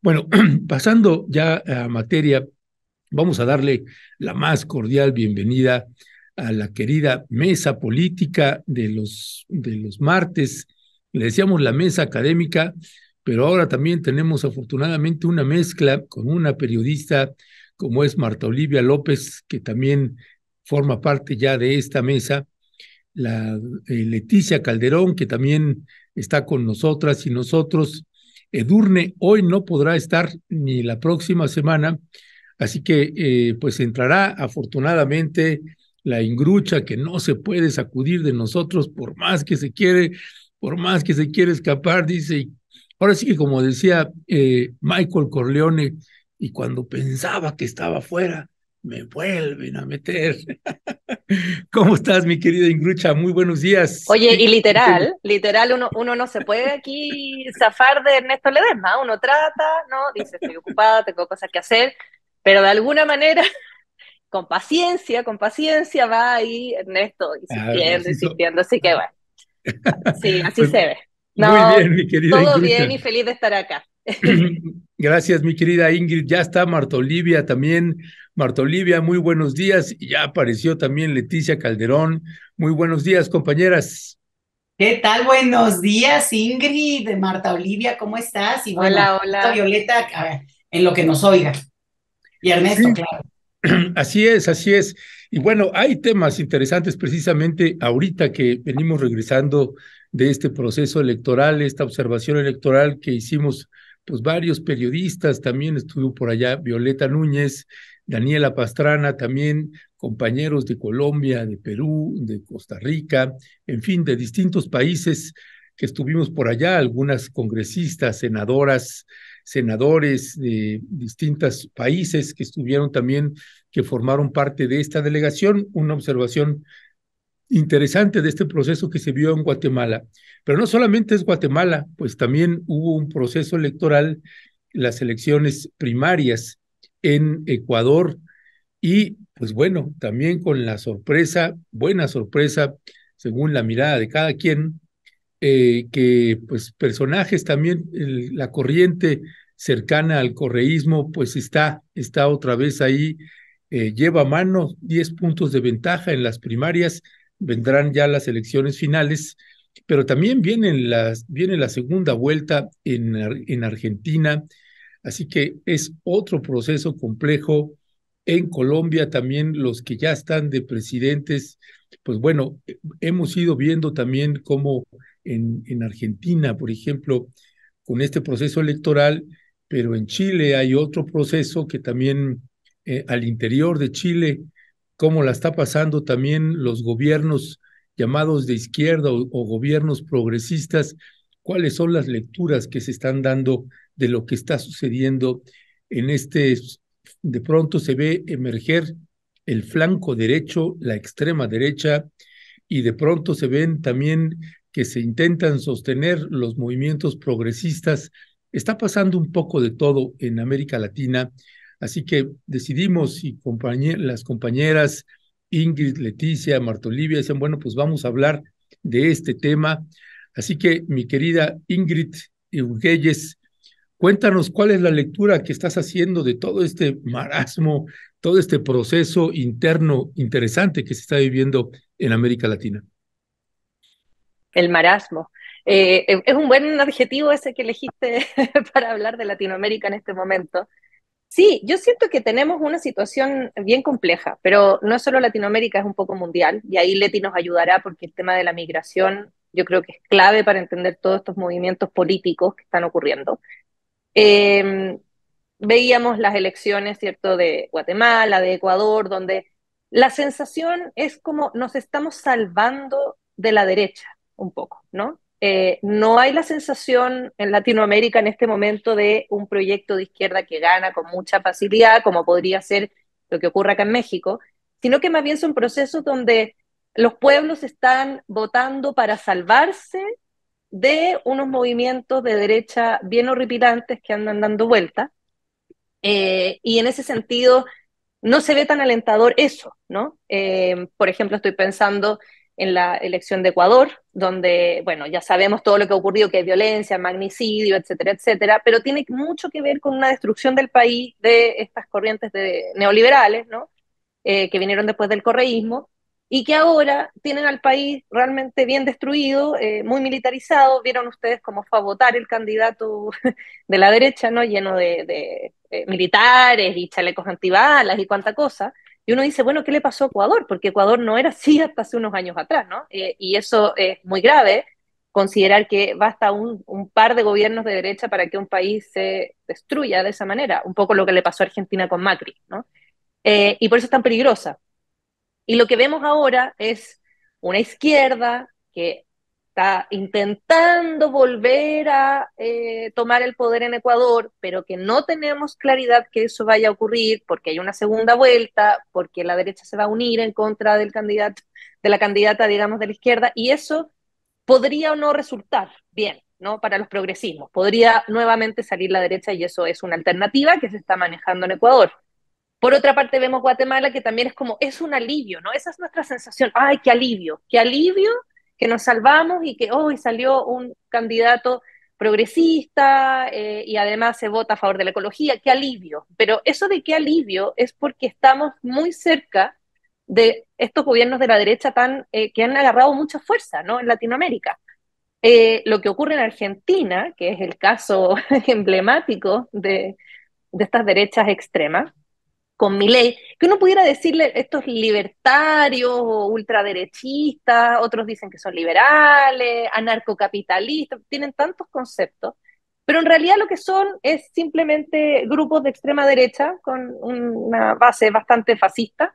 Bueno, pasando ya a materia, vamos a darle la más cordial bienvenida a la querida mesa política de los martes. Le decíamos la mesa académica, pero ahora también tenemos afortunadamente una mezcla con una periodista como es Marta Olivia López, que también forma parte ya de esta mesa, la Leticia Calderón, que también está con nosotras y nosotros. Edurne hoy no podrá estar ni la próxima semana, así que pues entrará afortunadamente la Ingrucha, que no se puede sacudir de nosotros por más que se quiere escapar, dice. Y ahora sí que como decía Michael Corleone, y cuando pensaba que estaba fuera, me vuelven a meter. ¿Cómo estás, mi querida Ingrucha? Muy buenos días. Oye, y literal, uno no se puede aquí zafar de Ernesto Ledesma. Uno trata, ¿no? Dice, estoy ocupada, tengo cosas que hacer, pero de alguna manera, con paciencia va ahí Ernesto insistiendo, Así insistiendo. Así que bueno, sí, así Pues se ve. muy No, bien, mi querida todo Ingrucha. bien y feliz de estar acá. Gracias, mi querida Ingrid. Ya está Marta Olivia también. Marta Olivia, muy buenos días. Y ya apareció también Leticia Calderón. Muy buenos días, compañeras. ¿Qué tal? Buenos días, Ingrid, Marta Olivia, ¿cómo estás? Y bueno, Hola, hola. Violeta, a ver, en lo que nos oiga. Y Ernesto, Sí, claro. así es, así es. Y bueno, hay temas interesantes precisamente ahorita que venimos regresando de este proceso electoral, esta observación electoral que hicimos, pues varios periodistas, también estuvo por allá Violeta Núñez, Daniela Pastrana, también compañeros de Colombia, de Perú, de Costa Rica, en fin, de distintos países que estuvimos por allá, algunas congresistas, senadoras, senadores de distintos países que estuvieron también, que formaron parte de esta delegación, una observación interesante de este proceso que se vio en Guatemala. Pero no solamente es Guatemala, pues también hubo un proceso electoral, las elecciones primarias en Ecuador y pues bueno, también con la sorpresa, buena sorpresa, según la mirada de cada quien, que pues personajes también, la corriente cercana al correísmo, pues está otra vez ahí, lleva a mano 10 puntos de ventaja en las primarias, vendrán ya las elecciones finales, pero también viene la segunda vuelta en Argentina, así que es otro proceso complejo. En Colombia también los que ya están de presidentes, pues bueno, hemos ido viendo también cómo en Argentina, por ejemplo, con este proceso electoral, pero en Chile hay otro proceso que también al interior de Chile, cómo la está pasando también los gobiernos llamados de izquierda o gobiernos progresistas, cuáles son las lecturas que se están dando de lo que está sucediendo en de pronto se ve emerger el flanco derecho, la extrema derecha, y de pronto se ven también que se intentan sostener los movimientos progresistas. Está pasando un poco de todo en América Latina, así que decidimos y las compañeras Ingrid, Leticia, Marta Olivia dicen, bueno, pues vamos a hablar de este tema. Así que mi querida Ingrid Urgelles, cuéntanos cuál es la lectura que estás haciendo de todo este marasmo, todo este proceso interno interesante que se está viviendo en América Latina. El marasmo. Es un buen adjetivo ese que elegiste para hablar de Latinoamérica en este momento. Sí, yo siento que tenemos una situación bien compleja, pero no es solo Latinoamérica, es un poco mundial, y ahí Leti nos ayudará porque el tema de la migración yo creo que es clave para entender todos estos movimientos políticos que están ocurriendo. Eh, Veíamos las elecciones, ¿cierto?, de Guatemala, de Ecuador, donde la sensación es como nos estamos salvando de la derecha un poco, ¿no? No hay la sensación en Latinoamérica en este momento de un proyecto de izquierda que gana con mucha facilidad, como podría ser lo que ocurre acá en México, sino que más bien son procesos donde los pueblos están votando para salvarse de unos movimientos de derecha bien horripilantes que andan dando vueltas y en ese sentido no se ve tan alentador eso, ¿no? Por ejemplo, estoy pensando en la elección de Ecuador, donde, bueno, ya sabemos todo lo que ha ocurrido, que hay violencia, magnicidio, etcétera, etcétera, pero tiene mucho que ver con una destrucción del país de estas corrientes neoliberales, ¿no? Que vinieron después del correísmo, y que ahora tienen al país realmente bien destruido, muy militarizado. Vieron ustedes cómo fue a votar el candidato de la derecha, ¿no? Lleno de militares y chalecos antibalas y cuánta cosa. Y uno dice, bueno, ¿qué le pasó a Ecuador? Porque Ecuador no era así hasta hace unos años atrás, ¿no? Y eso es muy grave, considerar que basta un par de gobiernos de derecha para que un país se destruya de esa manera, un poco lo que le pasó a Argentina con Macri, ¿no? Y por eso es tan peligrosa. Y lo que vemos ahora es una izquierda que está intentando volver a tomar el poder en Ecuador, pero que no tenemos claridad que eso vaya a ocurrir porque hay una segunda vuelta, porque la derecha se va a unir en contra del candidato, de la candidata, digamos, de la izquierda, y eso podría o no resultar bien, ¿no? Para los progresismos. Podría nuevamente salir la derecha y eso es una alternativa que se está manejando en Ecuador. Por otra parte, vemos Guatemala, que también es como, es un alivio, ¿no? Esa es nuestra sensación. ¡Ay, qué alivio que nos salvamos y que hoy salió un candidato progresista y además se vota a favor de la ecología! ¡Qué alivio! Pero eso de qué alivio es porque estamos muy cerca de estos gobiernos de la derecha que han agarrado mucha fuerza, ¿no? En Latinoamérica. Lo que ocurre en Argentina, que es el caso emblemático de estas derechas extremas, con Milei, que uno pudiera decirle estos libertarios o ultraderechistas, otros dicen que son liberales, anarcocapitalistas, tienen tantos conceptos, pero en realidad lo que son es simplemente grupos de extrema derecha con una base bastante fascista,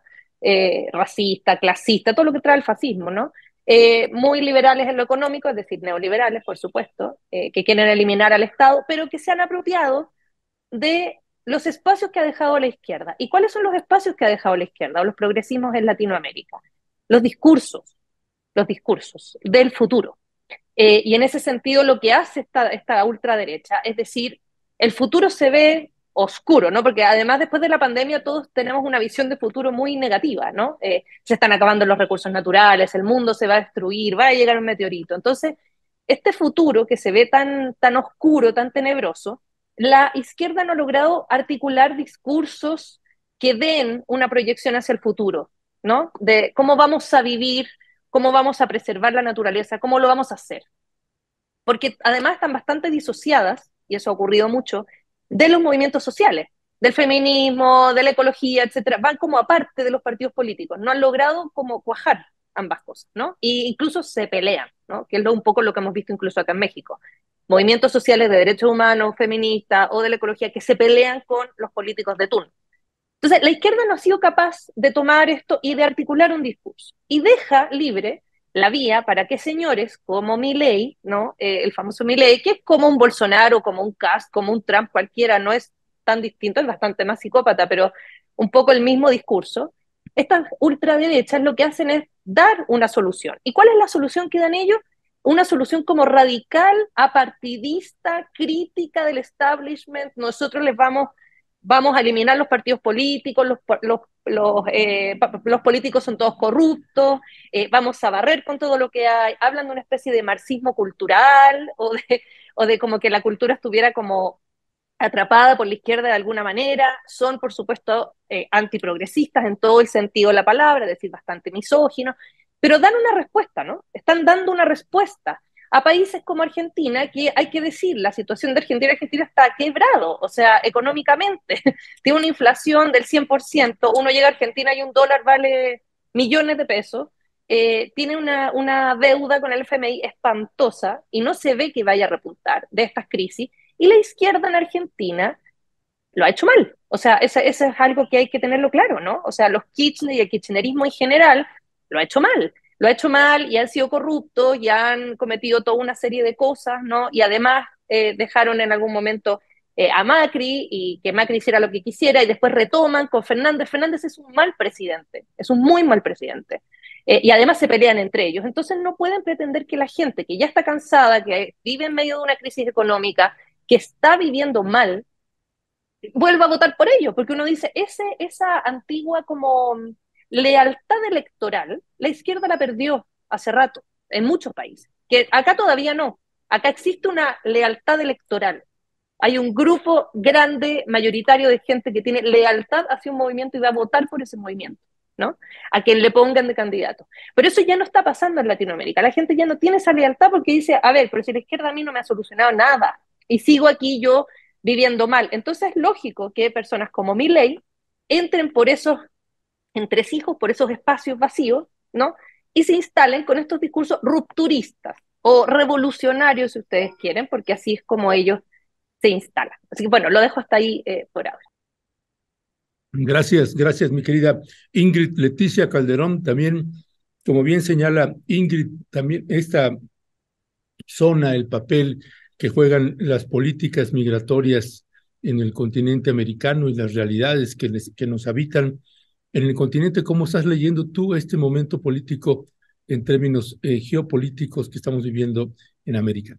racista, clasista, todo lo que trae el fascismo, ¿no? Muy liberales en lo económico, es decir, neoliberales, por supuesto, que quieren eliminar al Estado, pero que se han apropiado de los espacios que ha dejado la izquierda. ¿Y cuáles son los espacios que ha dejado la izquierda o los progresismos en Latinoamérica? Los los discursos del futuro. Y en ese sentido lo que hace esta ultraderecha es decir, el futuro se ve oscuro, ¿no? Porque además después de la pandemia todos tenemos una visión de futuro muy negativa, ¿no? Se están acabando los recursos naturales, el mundo se va a destruir, va a llegar un meteorito. Entonces, este futuro que se ve tan oscuro, tan tenebroso, la izquierda no ha logrado articular discursos que den una proyección hacia el futuro, ¿no? De cómo vamos a vivir, cómo vamos a preservar la naturaleza, cómo lo vamos a hacer. Porque además están bastante disociadas, y eso ha ocurrido mucho, de los movimientos sociales, del feminismo, de la ecología, etcétera. Van como aparte de los partidos políticos, no han logrado como cuajar ambas cosas, ¿no? E incluso se pelean, ¿no? Que es un poco lo que hemos visto incluso acá en México. Movimientos sociales de derechos humanos, feministas o de la ecología que se pelean con los políticos de turno. Entonces, la izquierda no ha sido capaz de tomar esto y de articular un discurso. Y deja libre la vía para que señores como Milei, ¿no? El famoso Milei, que es como un Bolsonaro, como un Kast, como un Trump cualquiera, no es tan distinto, es bastante más psicópata, pero un poco el mismo discurso. Estas ultraderechas lo que hacen es dar una solución. ¿Y cuál es la solución que dan ellos? Una solución como radical, apartidista, crítica del establishment. Nosotros vamos a eliminar los partidos políticos, los políticos son todos corruptos, vamos a barrer con todo lo que hay. Hablan de una especie de marxismo cultural o de como que la cultura estuviera como atrapada por la izquierda de alguna manera. Son, por supuesto, antiprogresistas en todo el sentido de la palabra, es decir, bastante misóginos, pero dan una respuesta, ¿no? Están dando una respuesta a países como Argentina, que hay que decir, la situación de Argentina está quebrado, o sea, económicamente, tiene una inflación del 100%, uno llega a Argentina y un dólar vale millones de pesos, tiene una deuda con el FMI espantosa y no se ve que vaya a repuntar de estas crisis, y la izquierda en Argentina lo ha hecho mal. O sea, eso es algo que hay que tenerlo claro, ¿no? O sea, los Kirchner y el kirchnerismo en general lo ha hecho mal. Lo ha hecho mal y han sido corruptos y han cometido toda una serie de cosas, ¿no? Y además dejaron en algún momento a Macri y que Macri hiciera lo que quisiera y después retoman con Fernández. Fernández es un mal presidente, es un muy mal presidente. Y además se pelean entre ellos. Entonces no pueden pretender que la gente que ya está cansada, que vive en medio de una crisis económica, que está viviendo mal, vuelva a votar por ellos, porque uno dice, esa antigua como lealtad electoral, la izquierda la perdió hace rato, en muchos países, que acá todavía no. Acá existe una lealtad electoral. Hay un grupo grande, mayoritario de gente que tiene lealtad hacia un movimiento y va a votar por ese movimiento, ¿no? A quien le pongan de candidato. Pero eso ya no está pasando en Latinoamérica. La gente ya no tiene esa lealtad porque dice, a ver, pero si la izquierda a mí no me ha solucionado nada y sigo aquí yo viviendo mal. Entonces es lógico que personas como Milei entren por esos entresijos, por esos espacios vacíos, ¿no? Y se instalen con estos discursos rupturistas o revolucionarios, si ustedes quieren, porque así es como ellos se instalan. Así que bueno, lo dejo hasta ahí por ahora. Gracias, gracias, mi querida Ingrid. Leticia Calderón, también, como bien señala Ingrid, también esta zona, el papel que juegan las políticas migratorias en el continente americano y las realidades que nos habitan en el continente. ¿Cómo estás leyendo tú este momento político en términos geopolíticos que estamos viviendo en América?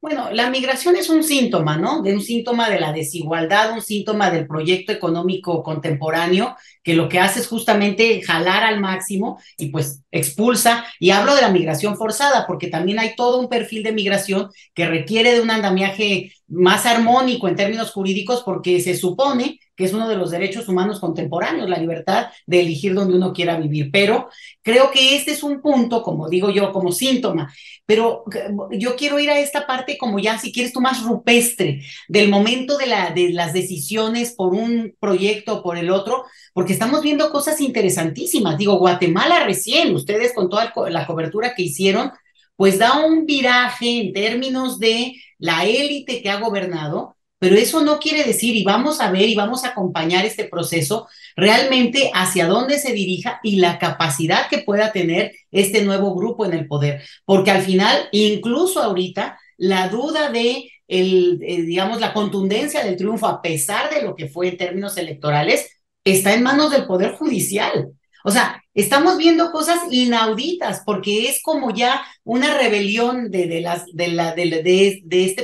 Bueno, la migración es un síntoma, ¿no? De un síntoma de la desigualdad, un síntoma del proyecto económico contemporáneo, que lo que hace es justamente jalar al máximo y pues expulsa. Y hablo de la migración forzada, porque también hay todo un perfil de migración que requiere de un andamiaje más armónico en términos jurídicos, porque se supone que es uno de los derechos humanos contemporáneos, la libertad de elegir donde uno quiera vivir. Pero creo que este es un punto, como digo yo, como síntoma. Pero yo quiero ir a esta parte como ya, si quieres tú, más rupestre, del momento de las decisiones por un proyecto o por el otro, porque estamos viendo cosas interesantísimas. Digo, Guatemala recién, ustedes con toda la cobertura que hicieron, pues da un viraje en términos de la élite que ha gobernado, pero eso no quiere decir, y vamos a ver y vamos a acompañar este proceso realmente hacia dónde se dirija y la capacidad que pueda tener este nuevo grupo en el poder, porque al final, incluso ahorita, la duda de digamos, la contundencia del triunfo, a pesar de lo que fue en términos electorales, está en manos del Poder Judicial. O sea, estamos viendo cosas inauditas porque es como ya una rebelión de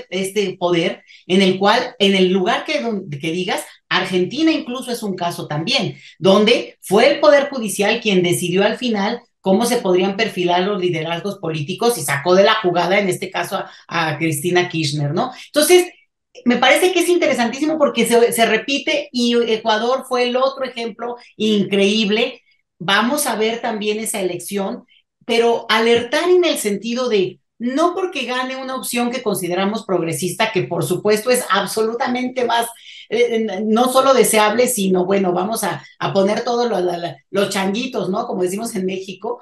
este poder en el cual, en el lugar que digas, Argentina incluso es un caso también, donde fue el Poder Judicial quien decidió al final cómo se podrían perfilar los liderazgos políticos y sacó de la jugada, en este caso, a Cristina Kirchner, ¿no? Entonces, me parece que es interesantísimo porque se repite y Ecuador fue el otro ejemplo increíble. Vamos a ver también esa elección, pero alertar en el sentido de no porque gane una opción que consideramos progresista, que por supuesto es absolutamente más, no solo deseable, sino bueno, vamos a poner todos los changuitos, ¿no? Como decimos en México,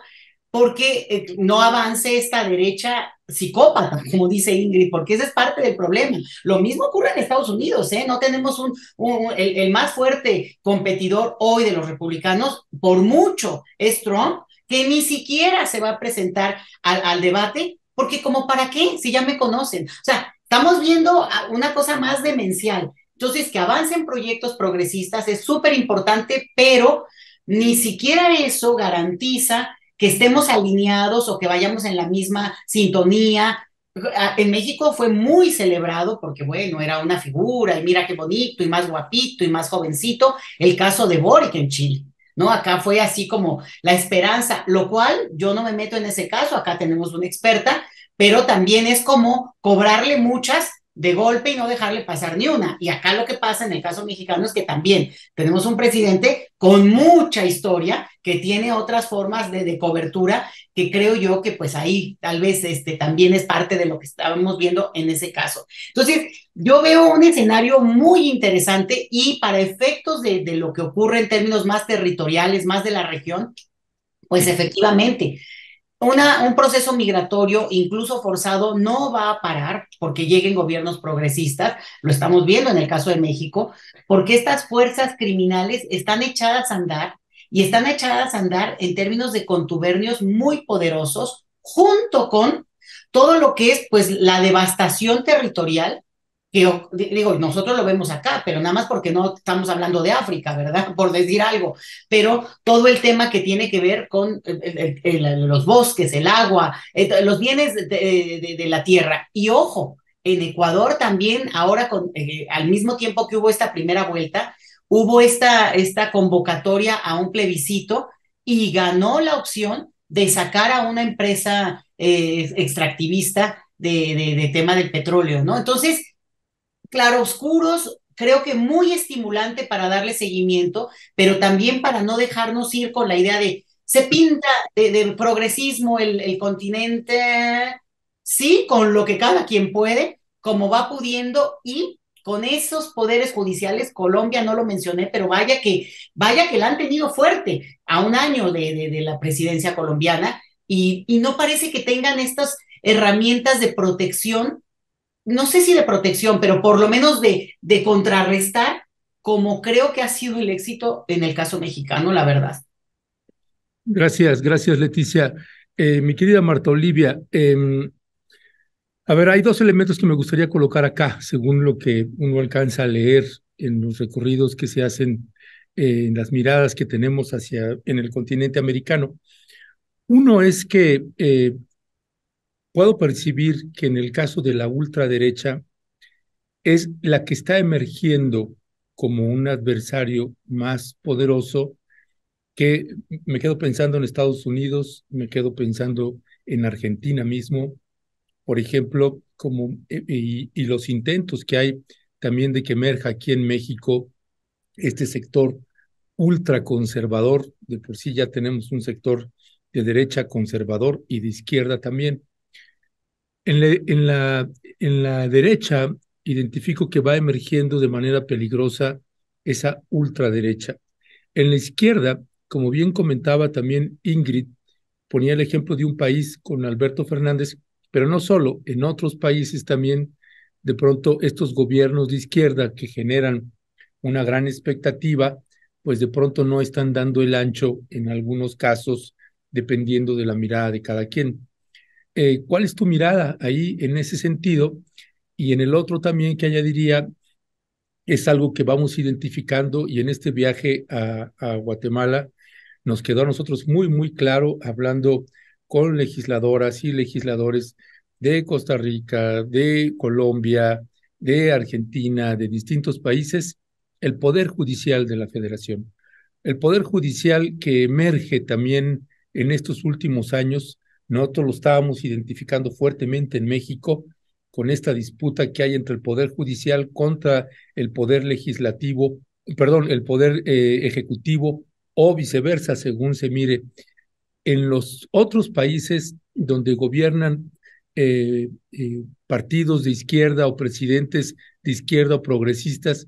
porque no avance esta derecha psicópata, como dice Ingrid, porque ese es parte del problema. Lo mismo ocurre en Estados Unidos, ¿eh? No tenemos el más fuerte competidor hoy de los republicanos, por mucho, es Trump, que ni siquiera se va a presentar al debate, porque como para qué, si ya me conocen. O sea, estamos viendo una cosa más demencial. Entonces, que avancen proyectos progresistas es súper importante, pero ni siquiera eso garantiza que estemos alineados o que vayamos en la misma sintonía. En México fue muy celebrado porque, bueno, era una figura y mira qué bonito y más guapito y más jovencito, el caso de Boric en Chile, ¿no? Acá fue así como la esperanza, lo cual yo no me meto en ese caso, acá tenemos una experta, pero también es como cobrarle muchas de golpe y no dejarle pasar ni una. Y acá lo que pasa en el caso mexicano es que también tenemos un presidente con mucha historia que tiene otras formas de cobertura que creo yo que pues ahí tal vez también es parte de lo que estábamos viendo en ese caso. Entonces, yo veo un escenario muy interesante y para efectos de lo que ocurre en términos más territoriales, más de la región, pues efectivamente, un proceso migratorio, incluso forzado, no va a parar porque lleguen gobiernos progresistas, lo estamos viendo en el caso de México, porque estas fuerzas criminales están echadas a andar y están echadas a andar en términos de contubernios muy poderosos, junto con todo lo que es pues la devastación territorial que digo, nosotros lo vemos acá, pero nada más porque no estamos hablando de África, ¿verdad? Por decir algo, pero todo el tema que tiene que ver con los bosques, el agua, los bienes de la tierra. Y ojo, en Ecuador también, ahora al mismo tiempo que hubo esta primera vuelta, hubo esta convocatoria a un plebiscito y ganó la opción de sacar a una empresa extractivista de tema del petróleo, ¿no? Entonces, claroscuros, creo que muy estimulante para darle seguimiento, pero también para no dejarnos ir con la idea de se pinta de progresismo el continente, sí, con lo que cada quien puede, como va pudiendo y con esos poderes judiciales, Colombia no lo mencioné, pero vaya que la han tenido fuerte a un año de la presidencia colombiana y no parece que tengan estas herramientas de protección, no sé si de protección, pero por lo menos de contrarrestar, como creo que ha sido el éxito en el caso mexicano, la verdad. Gracias, gracias, Leticia. Mi querida Marta Olivia, a ver, hay dos elementos que me gustaría colocar acá, según lo que uno alcanza a leer en los recorridos que se hacen, en las miradas que tenemos en el continente americano. Uno es que puedo percibir que en el caso de la ultraderecha es la que está emergiendo como un adversario más poderoso, que me quedo pensando en Estados Unidos, me quedo pensando en Argentina mismo, por ejemplo, y los intentos que hay también de que emerja aquí en México este sector ultraconservador. De por sí ya tenemos un sector de derecha conservador y de izquierda también. En la derecha identifico que va emergiendo de manera peligrosa esa ultraderecha. En la izquierda, como bien comentaba también Ingrid, ponía el ejemplo de un país con Alberto Fernández, pero no solo, en otros países también, de pronto estos gobiernos de izquierda que generan una gran expectativa, pues de pronto no están dando el ancho en algunos casos, dependiendo de la mirada de cada quien. ¿Cuál es tu mirada ahí en ese sentido? Y en el otro también que añadiría, es algo que vamos identificando y en este viaje a Guatemala nos quedó a nosotros muy, muy claro hablando con legisladoras y legisladores de Costa Rica, de Colombia, de Argentina, de distintos países, el Poder Judicial de la Federación. El Poder Judicial que emerge también en estos últimos años, nosotros lo estábamos identificando fuertemente en México con esta disputa que hay entre el Poder Judicial contra el Poder Legislativo, perdón, el Poder Ejecutivo o viceversa, según se mire. En los otros países donde gobiernan partidos de izquierda o presidentes de izquierda o progresistas,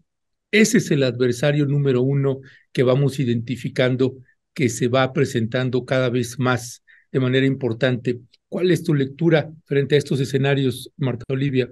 ese es el adversario número uno que vamos identificando, que se va presentando cada vez más de manera importante. ¿Cuál es tu lectura frente a estos escenarios, Marta Olivia?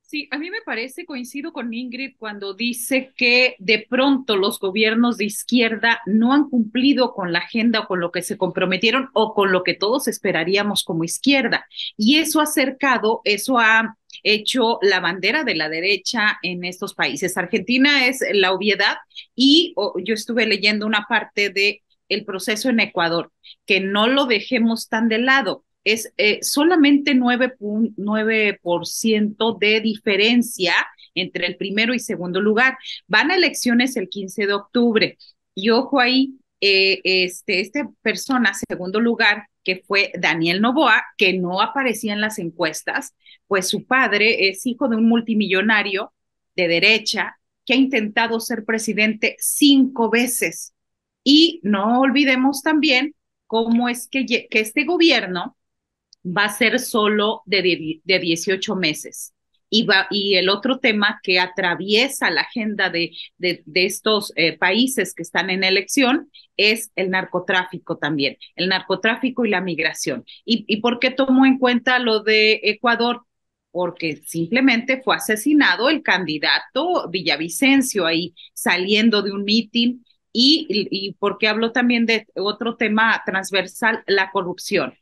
Sí, a mí me parece, coincido con Ingrid cuando dice que de pronto los gobiernos de izquierda no han cumplido con la agenda o con lo que se comprometieron o con lo que todos esperaríamos como izquierda. Y eso ha hecho la bandera de la derecha en estos países. Argentina es la obviedad y yo estuve leyendo una parte de el proceso en Ecuador, que no lo dejemos tan de lado. Es solamente 9% de diferencia entre el primero y segundo lugar. Van a elecciones el 15 de octubre. Y ojo ahí, esta persona, segundo lugar, que fue Daniel Noboa, que no aparecía en las encuestas, pues su padre es hijo de un multimillonario de derecha que ha intentado ser presidente 5 veces. Y no olvidemos también cómo es que este gobierno va a ser solo de 18 meses. Y el otro tema que atraviesa la agenda de estos países que están en elección es el narcotráfico también, el narcotráfico y la migración. ¿Y por qué tomo en cuenta lo de Ecuador? Porque simplemente fue asesinado el candidato Villavicencio ahí saliendo de un mitin y porque hablo también de otro tema transversal, la corrupción.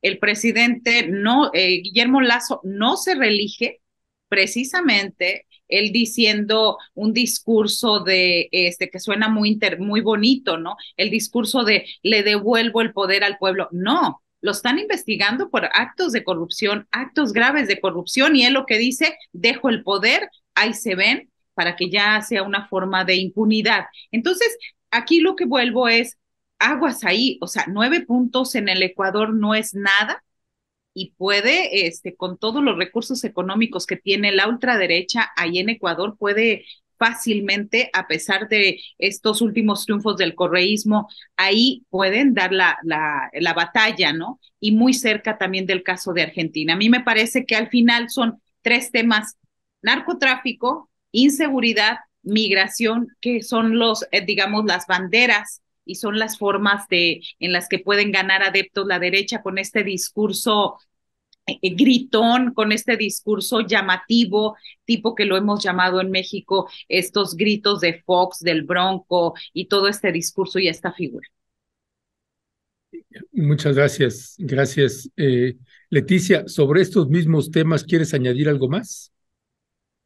El presidente Guillermo Lasso no se reelige precisamente él diciendo un discurso de que suena muy bonito, ¿no? El discurso de le devuelvo el poder al pueblo. No, lo están investigando por actos de corrupción, actos graves de corrupción, y él lo que dice, dejo el poder, ahí se ven, para que ya sea una forma de impunidad. Entonces, aquí lo que vuelvo es aguas ahí, o sea, 9 puntos en el Ecuador no es nada y puede, con todos los recursos económicos que tiene la ultraderecha ahí en Ecuador, puede fácilmente, a pesar de estos últimos triunfos del correísmo, ahí pueden dar la batalla, ¿no? Y muy cerca también del caso de Argentina. A mí me parece que al final son 3 temas: narcotráfico, inseguridad, migración, que son digamos, las banderas y son las formas en las que pueden ganar adeptos la derecha con este discurso gritón, con este discurso llamativo, tipo que lo hemos llamado en México, estos gritos de Fox, del Bronco y todo este discurso y esta figura. Muchas gracias. Gracias. Leticia, sobre estos mismos temas, ¿quieres añadir algo más?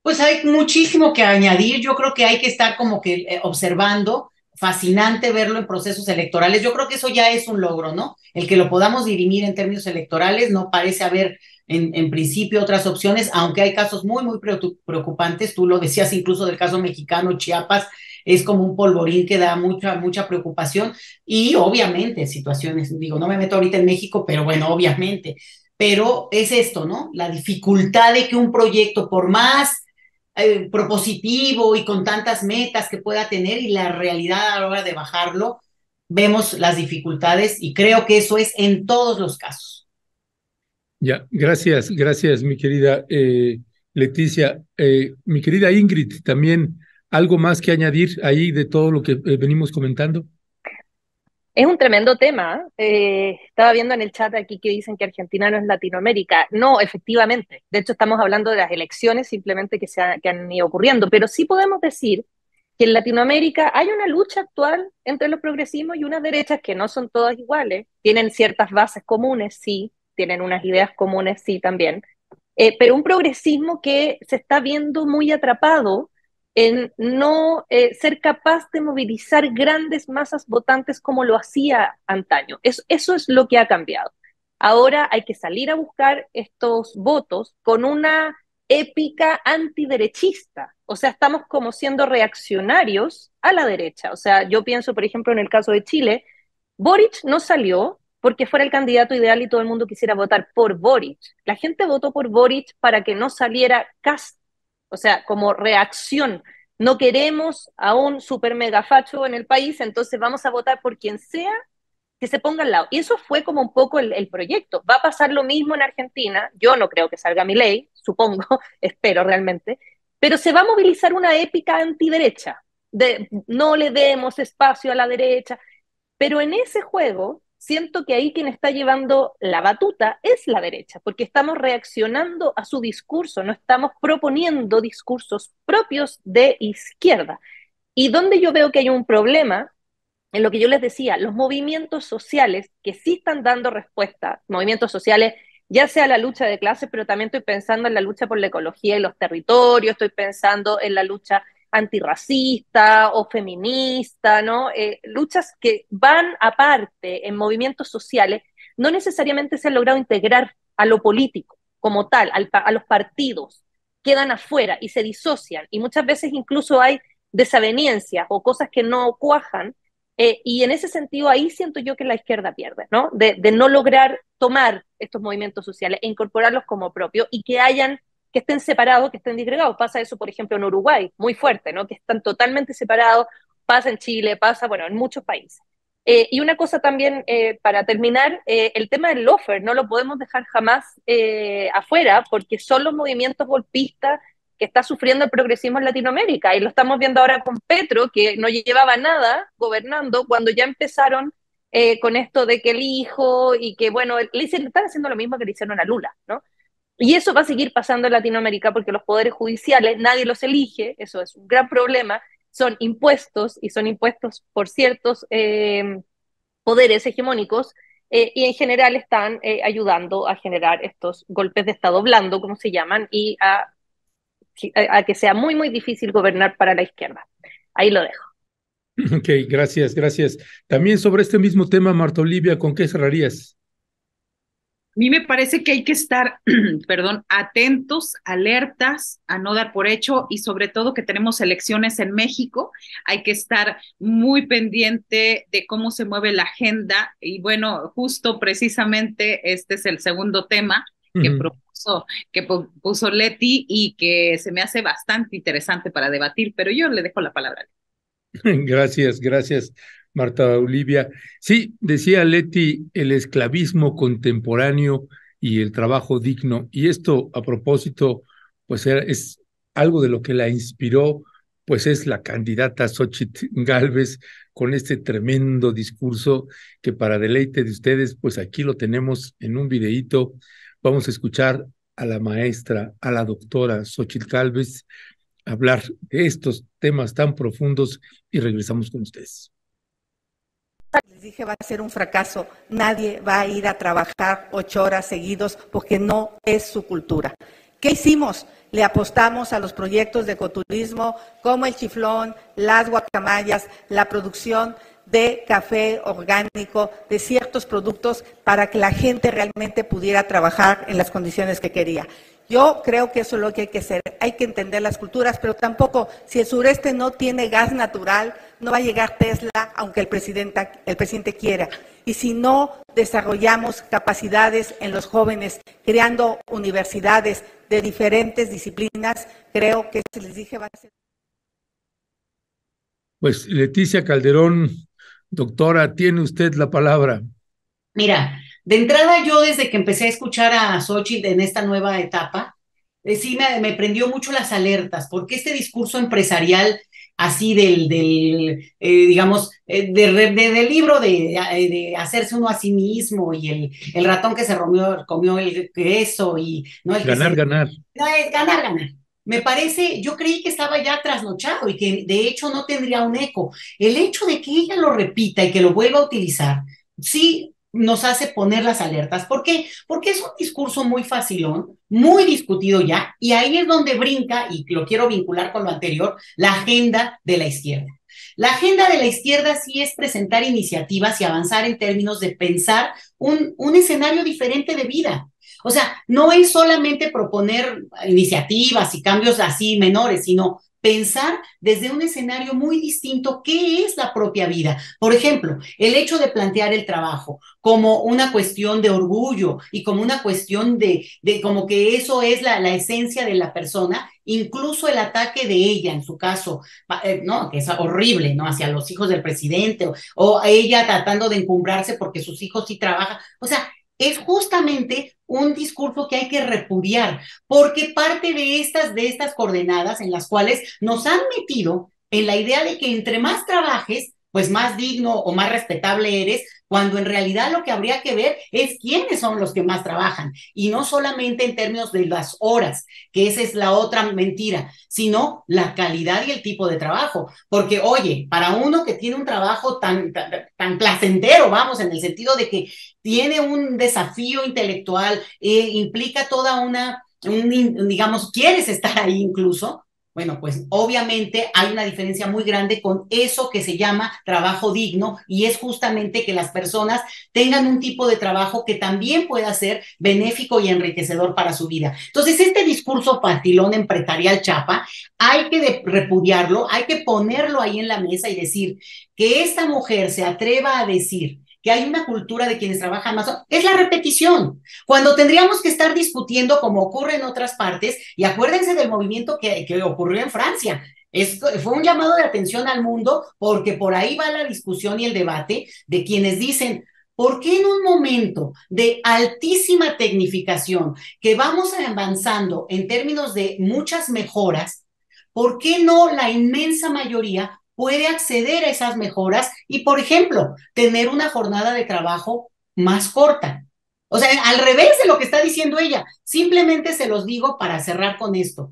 Pues hay muchísimo que añadir. Yo creo que hay que estar como que observando. Fascinante verlo en procesos electorales. Yo creo que eso ya es un logro, ¿no? El que lo podamos dirimir en términos electorales, no parece haber en principio otras opciones, aunque hay casos muy, muy preocupantes. Tú lo decías incluso del caso mexicano, Chiapas, es como un polvorín que da mucha, mucha preocupación. Y obviamente situaciones, digo, no me meto ahorita en México, pero bueno, obviamente. Pero es esto, ¿no? La dificultad de que un proyecto, por más propositivo y con tantas metas que pueda tener, y la realidad a la hora de bajarlo, vemos las dificultades, y creo que eso es en todos los casos. Ya, gracias, mi querida Leticia. Mi querida Ingrid, también algo más que añadir ahí de todo lo que venimos comentando. Es un tremendo tema. Estaba viendo en el chat aquí que dicen que Argentina no es Latinoamérica. No, efectivamente. De hecho, estamos hablando de las elecciones simplemente que han ido ocurriendo. Pero sí podemos decir que en Latinoamérica hay una lucha actual entre los progresismos y unas derechas que no son todas iguales. Tienen ciertas bases comunes, sí. Tienen unas ideas comunes, sí, también. Pero un progresismo que se está viendo muy atrapado en no ser capaz de movilizar grandes masas votantes como lo hacía antaño. Eso es lo que ha cambiado. Ahora hay que salir a buscar estos votos con una épica antiderechista. O sea, estamos como siendo reaccionarios a la derecha. O sea, yo pienso, por ejemplo, en el caso de Chile, Boric no salió porque fuera el candidato ideal y todo el mundo quisiera votar por Boric. La gente votó por Boric para que no saliera Kast, o sea, como reacción. No queremos a un super mega facho en el país, entonces vamos a votar por quien sea que se ponga al lado. Y eso fue como un poco el proyecto. Va a pasar lo mismo en Argentina. Yo no creo que salga Milei, supongo, espero realmente, pero se va a movilizar una épica antiderecha, de no le demos espacio a la derecha, pero en ese juego siento que ahí quien está llevando la batuta es la derecha, porque estamos reaccionando a su discurso, no estamos proponiendo discursos propios de izquierda. Y donde yo veo que hay un problema, en lo que yo les decía, los movimientos sociales que sí están dando respuesta, movimientos sociales, ya sea la lucha de clases, pero también estoy pensando en la lucha por la ecología y los territorios, estoy pensando en la lucha antirracista o feminista, ¿no? Luchas que van aparte en movimientos sociales, no necesariamente se han logrado integrar a lo político como tal, a los partidos, quedan afuera y se disocian, y muchas veces incluso hay desavenencias o cosas que no cuajan, y en ese sentido ahí siento yo que la izquierda pierde, ¿no? De no lograr tomar estos movimientos sociales e incorporarlos como propios y que estén separados, que estén disgregados. Pasa eso, por ejemplo, en Uruguay, muy fuerte, ¿no? Que están totalmente separados, pasa en Chile, pasa, bueno, en muchos países. Y una cosa también, para terminar, el tema del lawfare, no lo podemos dejar jamás afuera, porque son los movimientos golpistas que está sufriendo el progresismo en Latinoamérica. Y lo estamos viendo ahora con Petro, que no llevaba nada gobernando, cuando ya empezaron con esto de que el hijo y que, bueno, le están haciendo lo mismo que le hicieron a Lula, ¿no? Y eso va a seguir pasando en Latinoamérica porque los poderes judiciales nadie los elige, eso es un gran problema, son impuestos y son impuestos por ciertos poderes hegemónicos, y en general están ayudando a generar estos golpes de Estado blando, como se llaman, y a que sea muy, muy difícil gobernar para la izquierda. Ahí lo dejo. Ok, gracias. También sobre este mismo tema, Marta Olivia, ¿con qué cerrarías? mí me parece que hay que estar, perdón, atentos, alertas, a no dar por hecho y sobre todo que tenemos elecciones en México, hay que estar muy pendiente de cómo se mueve la agenda y bueno, justo precisamente este es el segundo tema que puso Leti y que se me hace bastante interesante para debatir, pero yo le dejo la palabra. Gracias, gracias, Marta Olivia. Sí, decía Leti, el esclavismo contemporáneo y el trabajo digno. Y esto, a propósito, pues es algo de lo que la inspiró, pues es la candidata Xóchitl Gálvez con este tremendo discurso que para deleite de ustedes, pues aquí lo tenemos en un videíto. Vamos a escuchar a la maestra, a la doctora Xóchitl Gálvez hablar de estos temas tan profundos y regresamos con ustedes. Les dije, va a ser un fracaso. Nadie va a ir a trabajar 8 horas seguidos porque no es su cultura. ¿Qué hicimos? Le apostamos a los proyectos de ecoturismo como el chiflón, las guacamayas, la producción de café orgánico, de ciertos productos para que la gente realmente pudiera trabajar en las condiciones que quería. Yo creo que eso es lo que hay que hacer. Hay que entender las culturas, pero tampoco, si el sureste no tiene gas natural, no va a llegar Tesla, aunque el presidente quiera. Y si no desarrollamos capacidades en los jóvenes, creando universidades de diferentes disciplinas, creo que, si les dije, va a ser... Pues Leticia Calderón, doctora, tiene usted la palabra. Mira, de entrada yo desde que empecé a escuchar a Xóchitl en esta nueva etapa, sí me prendió mucho las alertas, porque este discurso empresarial así digamos, del libro de hacerse uno a sí mismo y el ratón que se comió el queso y no el ganar, que ganar. No, es ganar, ganar. Me parece, yo creí que estaba ya trasnochado y que de hecho no tendría un eco. El hecho de que ella lo repita y que lo vuelva a utilizar, sí nos hace poner las alertas. ¿Por qué? Porque es un discurso muy facilón, muy discutido ya, y ahí es donde brinca, y lo quiero vincular con lo anterior, la agenda de la izquierda. La agenda de la izquierda sí es presentar iniciativas y avanzar en términos de pensar un escenario diferente de vida. O sea, no es solamente proponer iniciativas y cambios así menores, sino pensar desde un escenario muy distinto qué es la propia vida. Por ejemplo, el hecho de plantear el trabajo como una cuestión de orgullo y como una cuestión de como que eso es la esencia de la persona, incluso el ataque de ella, en su caso, no, que es horrible, ¿no? Hacia los hijos del presidente o ella tratando de encumbrarse porque sus hijos sí trabajan. O sea, es justamente un discurso que hay que repudiar, porque parte de estas coordenadas en las cuales nos han metido en la idea de que entre más trabajes, pues más digno o más respetable eres, cuando en realidad lo que habría que ver es quiénes son los que más trabajan, y no solamente en términos de las horas, que esa es la otra mentira, sino la calidad y el tipo de trabajo, porque oye, para uno que tiene un trabajo tan placentero, vamos, en el sentido de que tiene un desafío intelectual, implica toda digamos, quieres estar ahí incluso, bueno, pues obviamente hay una diferencia muy grande con eso que se llama trabajo digno, y es justamente que las personas tengan un tipo de trabajo que también pueda ser benéfico y enriquecedor para su vida. Entonces, este discurso facilón empresarial chapa, hay que repudiarlo, hay que ponerlo ahí en la mesa y decir que esta mujer se atreva a decir que hay una cultura de quienes trabajan más, es la repetición, cuando tendríamos que estar discutiendo como ocurre en otras partes, y acuérdense del movimiento que ocurrió en Francia. Fue un llamado de atención al mundo, porque por ahí va la discusión y el debate de quienes dicen, ¿por qué en un momento de altísima tecnificación, que vamos avanzando en términos de muchas mejoras, por qué no la inmensa mayoría puede acceder a esas mejoras y, por ejemplo, tener una jornada de trabajo más corta? O sea, al revés de lo que está diciendo ella. Simplemente se los digo para cerrar con esto.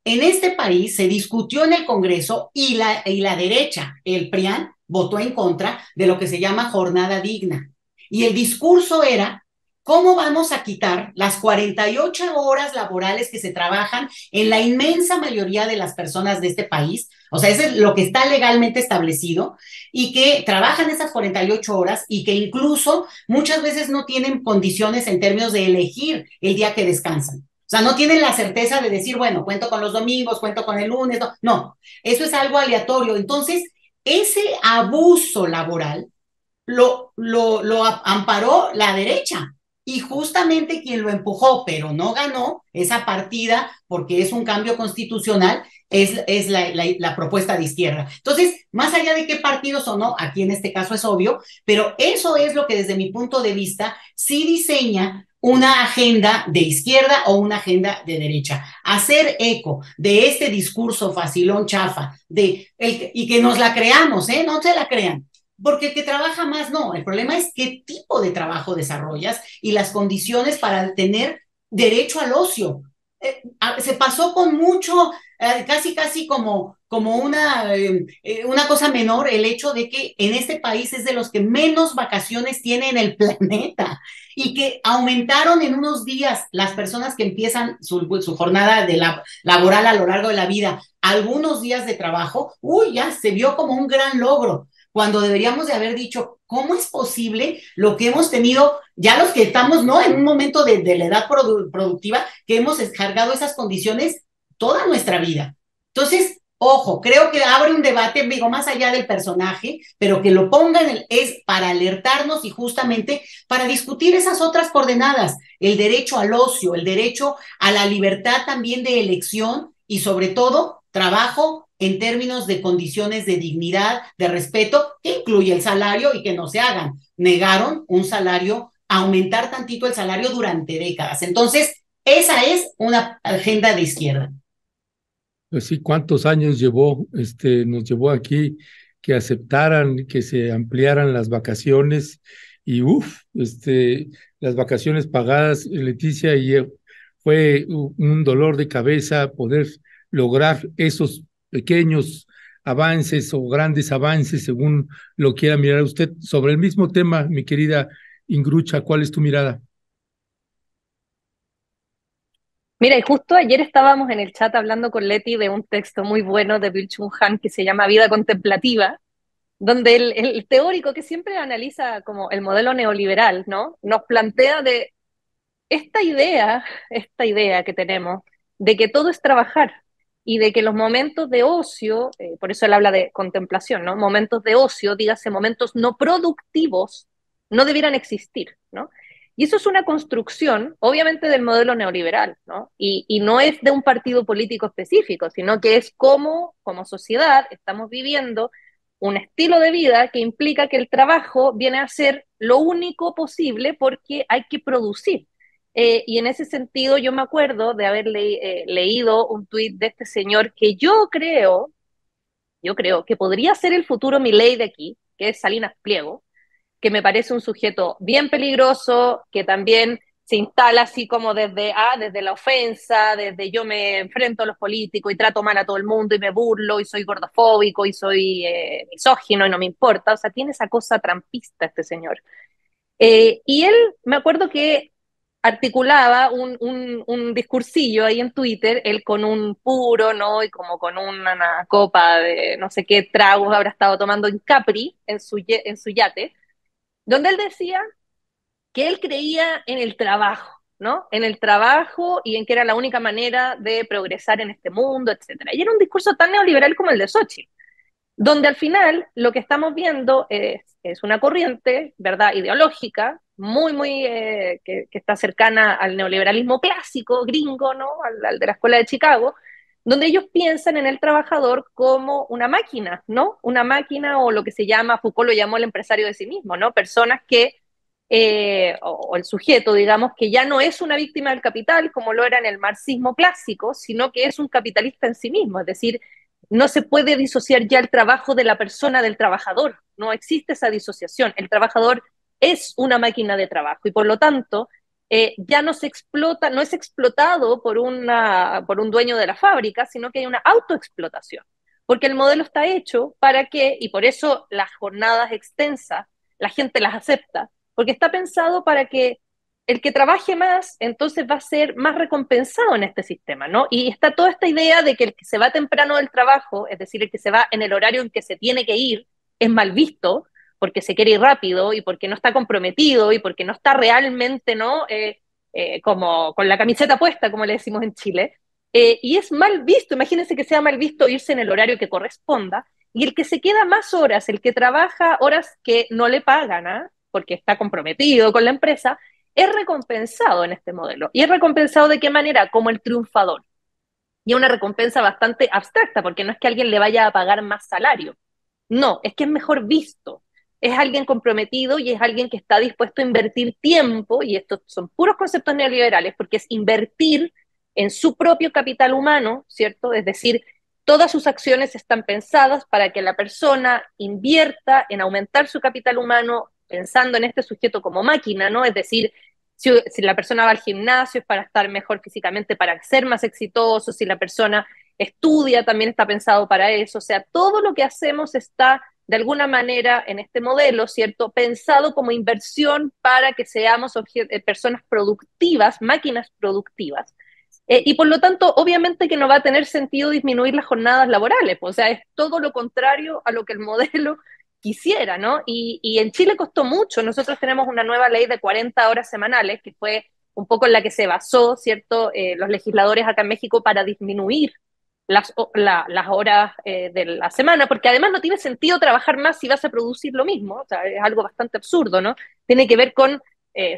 En este país se discutió en el Congreso y la derecha, el PRIAN, votó en contra de lo que se llama jornada digna. Y el discurso era ¿cómo vamos a quitar las 48 horas laborales que se trabajan en la inmensa mayoría de las personas de este país? O sea, eso es lo que está legalmente establecido, y que trabajan esas 48 horas y que incluso muchas veces no tienen condiciones en términos de elegir el día que descansan. O sea, no tienen la certeza de decir, bueno, cuento con los domingos, cuento con el lunes. No, no, eso es algo aleatorio. Entonces, ese abuso laboral lo amparó la derecha. Y justamente quien lo empujó, pero no ganó esa partida, porque es un cambio constitucional, es la propuesta de izquierda. Entonces, más allá de qué partidos o no, aquí en este caso es obvio, pero eso es lo que desde mi punto de vista sí diseña una agenda de izquierda o una agenda de derecha. Hacer eco de este discurso facilón chafa y que nos la creamos, no se la crean. Porque el que trabaja más, no. El problema es qué tipo de trabajo desarrollas y las condiciones para tener derecho al ocio. Se pasó con mucho, casi como una cosa menor, el hecho de que en este país es de los que menos vacaciones tiene en el planeta, y que aumentaron en unos días las personas que empiezan su jornada laboral a lo largo de la vida, algunos días de trabajo. Ya se vio como un gran logro, cuando deberíamos de haber dicho, ¿cómo es posible lo que hemos tenido, ya los que estamos, ¿no?, en un momento de la edad productiva, que hemos descargado esas condiciones toda nuestra vida? Entonces, ojo, creo que abre un debate, digo, más allá del personaje, pero que lo pongan es para alertarnos y justamente para discutir esas otras coordenadas, el derecho al ocio, el derecho a la libertad también de elección, y sobre todo, trabajo en términos de condiciones de dignidad, de respeto, que incluye el salario, y que no se hagan. Negaron un salario, aumentar tantito el salario durante décadas. Entonces, esa es una agenda de izquierda. Pues sí, ¿cuántos años nos llevó aquí que aceptaran que se ampliaran las vacaciones? Y las vacaciones pagadas, Leticia, y fue un dolor de cabeza poder lograr esos pequeños avances o grandes avances, según lo quiera mirar usted. Sobre el mismo tema, mi querida Ingrucha, ¿cuál es tu mirada? Mira, y justo ayer estábamos en el chat hablando con Leti de un texto muy bueno de Byung-Chul Han que se llama Vida Contemplativa, donde el teórico que siempre analiza como el modelo neoliberal, ¿no?, nos plantea de esta idea que tenemos de que todo es trabajar y de que los momentos de ocio, por eso él habla de contemplación, ¿no?, momentos de ocio, dígase momentos no productivos, no debieran existir, ¿no? Y eso es una construcción, obviamente, del modelo neoliberal, ¿no? Y no es de un partido político específico, sino que es como sociedad estamos viviendo un estilo de vida que implica que el trabajo viene a ser lo único posible porque hay que producir. Y en ese sentido yo me acuerdo de haber leído un tuit de este señor que yo creo que podría ser el futuro Milei de aquí, que es Salinas Pliego, que me parece un sujeto bien peligroso, que también se instala así como desde la ofensa, desde yo me enfrento a los políticos y trato mal a todo el mundo y me burlo y soy gordofóbico y soy misógino y no me importa. O sea, tiene esa cosa trampista este señor. Y él, me acuerdo que articulaba un discursillo ahí en Twitter, él con un puro, ¿no? Y como con una copa de no sé qué tragos habrá estado tomando en Capri, en su yate, donde él decía que él creía en el trabajo, ¿no? En el trabajo y en que era la única manera de progresar en este mundo, etcétera. Y era un discurso tan neoliberal como el de Xochitl, donde al final lo que estamos viendo es una corriente, ¿verdad?, ideológica, que está cercana al neoliberalismo clásico, gringo, ¿no?, al de la Escuela de Chicago, donde ellos piensan en el trabajador como una máquina, ¿no? Una máquina, o lo que se llama, Foucault lo llamó el empresario de sí mismo, ¿no? Personas que, o el sujeto, digamos, que ya no es una víctima del capital, como lo era en el marxismo clásico, sino que es un capitalista en sí mismo, es decir, no se puede disociar ya el trabajo de la persona del trabajador, no existe esa disociación, el trabajador es una máquina de trabajo y por lo tanto ya no se explota, no es explotado por un dueño de la fábrica, sino que hay una autoexplotación, porque el modelo está hecho para que, y por eso las jornadas extensas, la gente las acepta, porque está pensado para que el que trabaje más, entonces va a ser más recompensado en este sistema, ¿no? Y está toda esta idea de que el que se va temprano del trabajo, es decir, el que se va en el horario en que se tiene que ir, es mal visto, porque se quiere ir rápido y porque no está comprometido y porque no está realmente, ¿no? Como con la camiseta puesta, como le decimos en Chile. Y es mal visto, imagínense que sea mal visto irse en el horario que corresponda, y el que se queda más horas, el que trabaja horas que no le pagan, ¿ah? Porque está comprometido con la empresa, es recompensado en este modelo. ¿Y es recompensado de qué manera? Como el triunfador. Y es una recompensa bastante abstracta, porque no es que alguien le vaya a pagar más salario. No, es que es mejor visto. Es alguien comprometido y es alguien que está dispuesto a invertir tiempo, y estos son puros conceptos neoliberales, porque es invertir en su propio capital humano, ¿cierto? Es decir, todas sus acciones están pensadas para que la persona invierta en aumentar su capital humano, pensando en este sujeto como máquina, ¿no? Es decir, si la persona va al gimnasio es para estar mejor físicamente, para ser más exitoso, si la persona estudia también está pensado para eso, o sea, todo lo que hacemos está de alguna manera en este modelo, ¿cierto? Pensado como inversión para que seamos personas productivas, máquinas productivas. Y por lo tanto, obviamente que no va a tener sentido disminuir las jornadas laborales, pues, o sea, es todo lo contrario a lo que el modelo quisiera, ¿no? Y en Chile costó mucho. Nosotros tenemos una nueva ley de 40 horas semanales, que fue un poco en la que se basó, ¿cierto? Los legisladores acá en México para disminuir las horas de la semana, porque además no tiene sentido trabajar más si vas a producir lo mismo, o sea, es algo bastante absurdo, ¿no? Tiene que ver con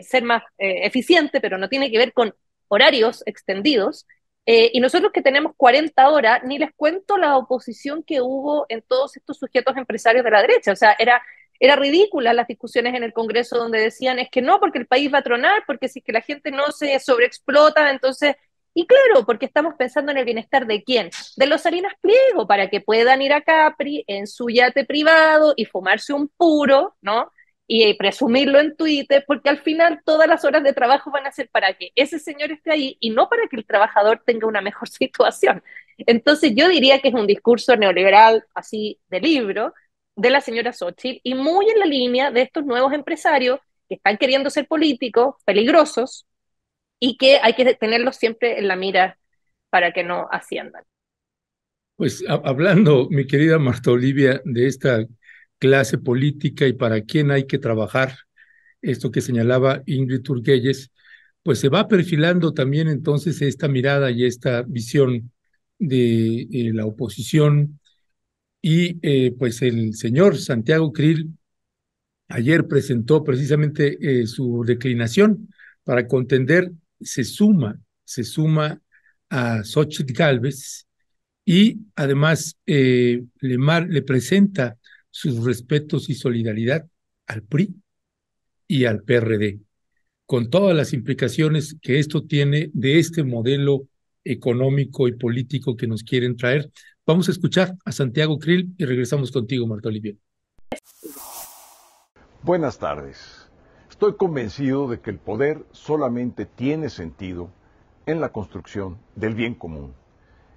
ser más eficiente, pero no tiene que ver con horarios extendidos. Y nosotros que tenemos 40 horas, ni les cuento la oposición que hubo en todos estos sujetos empresarios de la derecha. O sea, era ridícula las discusiones en el Congreso donde decían, es que no, porque el país va a tronar, porque si es que la gente no se sobreexplota, entonces... Y claro, porque estamos pensando en el bienestar de quién, de los Salinas Pliego, para que puedan ir a Capri en su yate privado y fumarse un puro, ¿no? Y presumirlo en Twitter, porque al final todas las horas de trabajo van a ser para que ese señor esté ahí y no para que el trabajador tenga una mejor situación. Entonces yo diría que es un discurso neoliberal así de libro de la señora Xochitl y muy en la línea de estos nuevos empresarios que están queriendo ser políticos, peligrosos, y que hay que tenerlos siempre en la mira para que no asciendan. Pues hablando, mi querida Marta Olivia, de esta clase política y para quién hay que trabajar, esto que señalaba Ingrid Turgelles, pues se va perfilando también entonces esta mirada y esta visión de la oposición y pues el señor Santiago Krill ayer presentó precisamente su declinación para contender, se suma a Xóchitl Gálvez y además le presenta sus respetos y solidaridad al PRI y al PRD, con todas las implicaciones que esto tiene de este modelo económico y político que nos quieren traer. Vamos a escuchar a Santiago Krill y regresamos contigo, Marta Olivia. Buenas tardes. Estoy convencido de que el poder solamente tiene sentido en la construcción del bien común,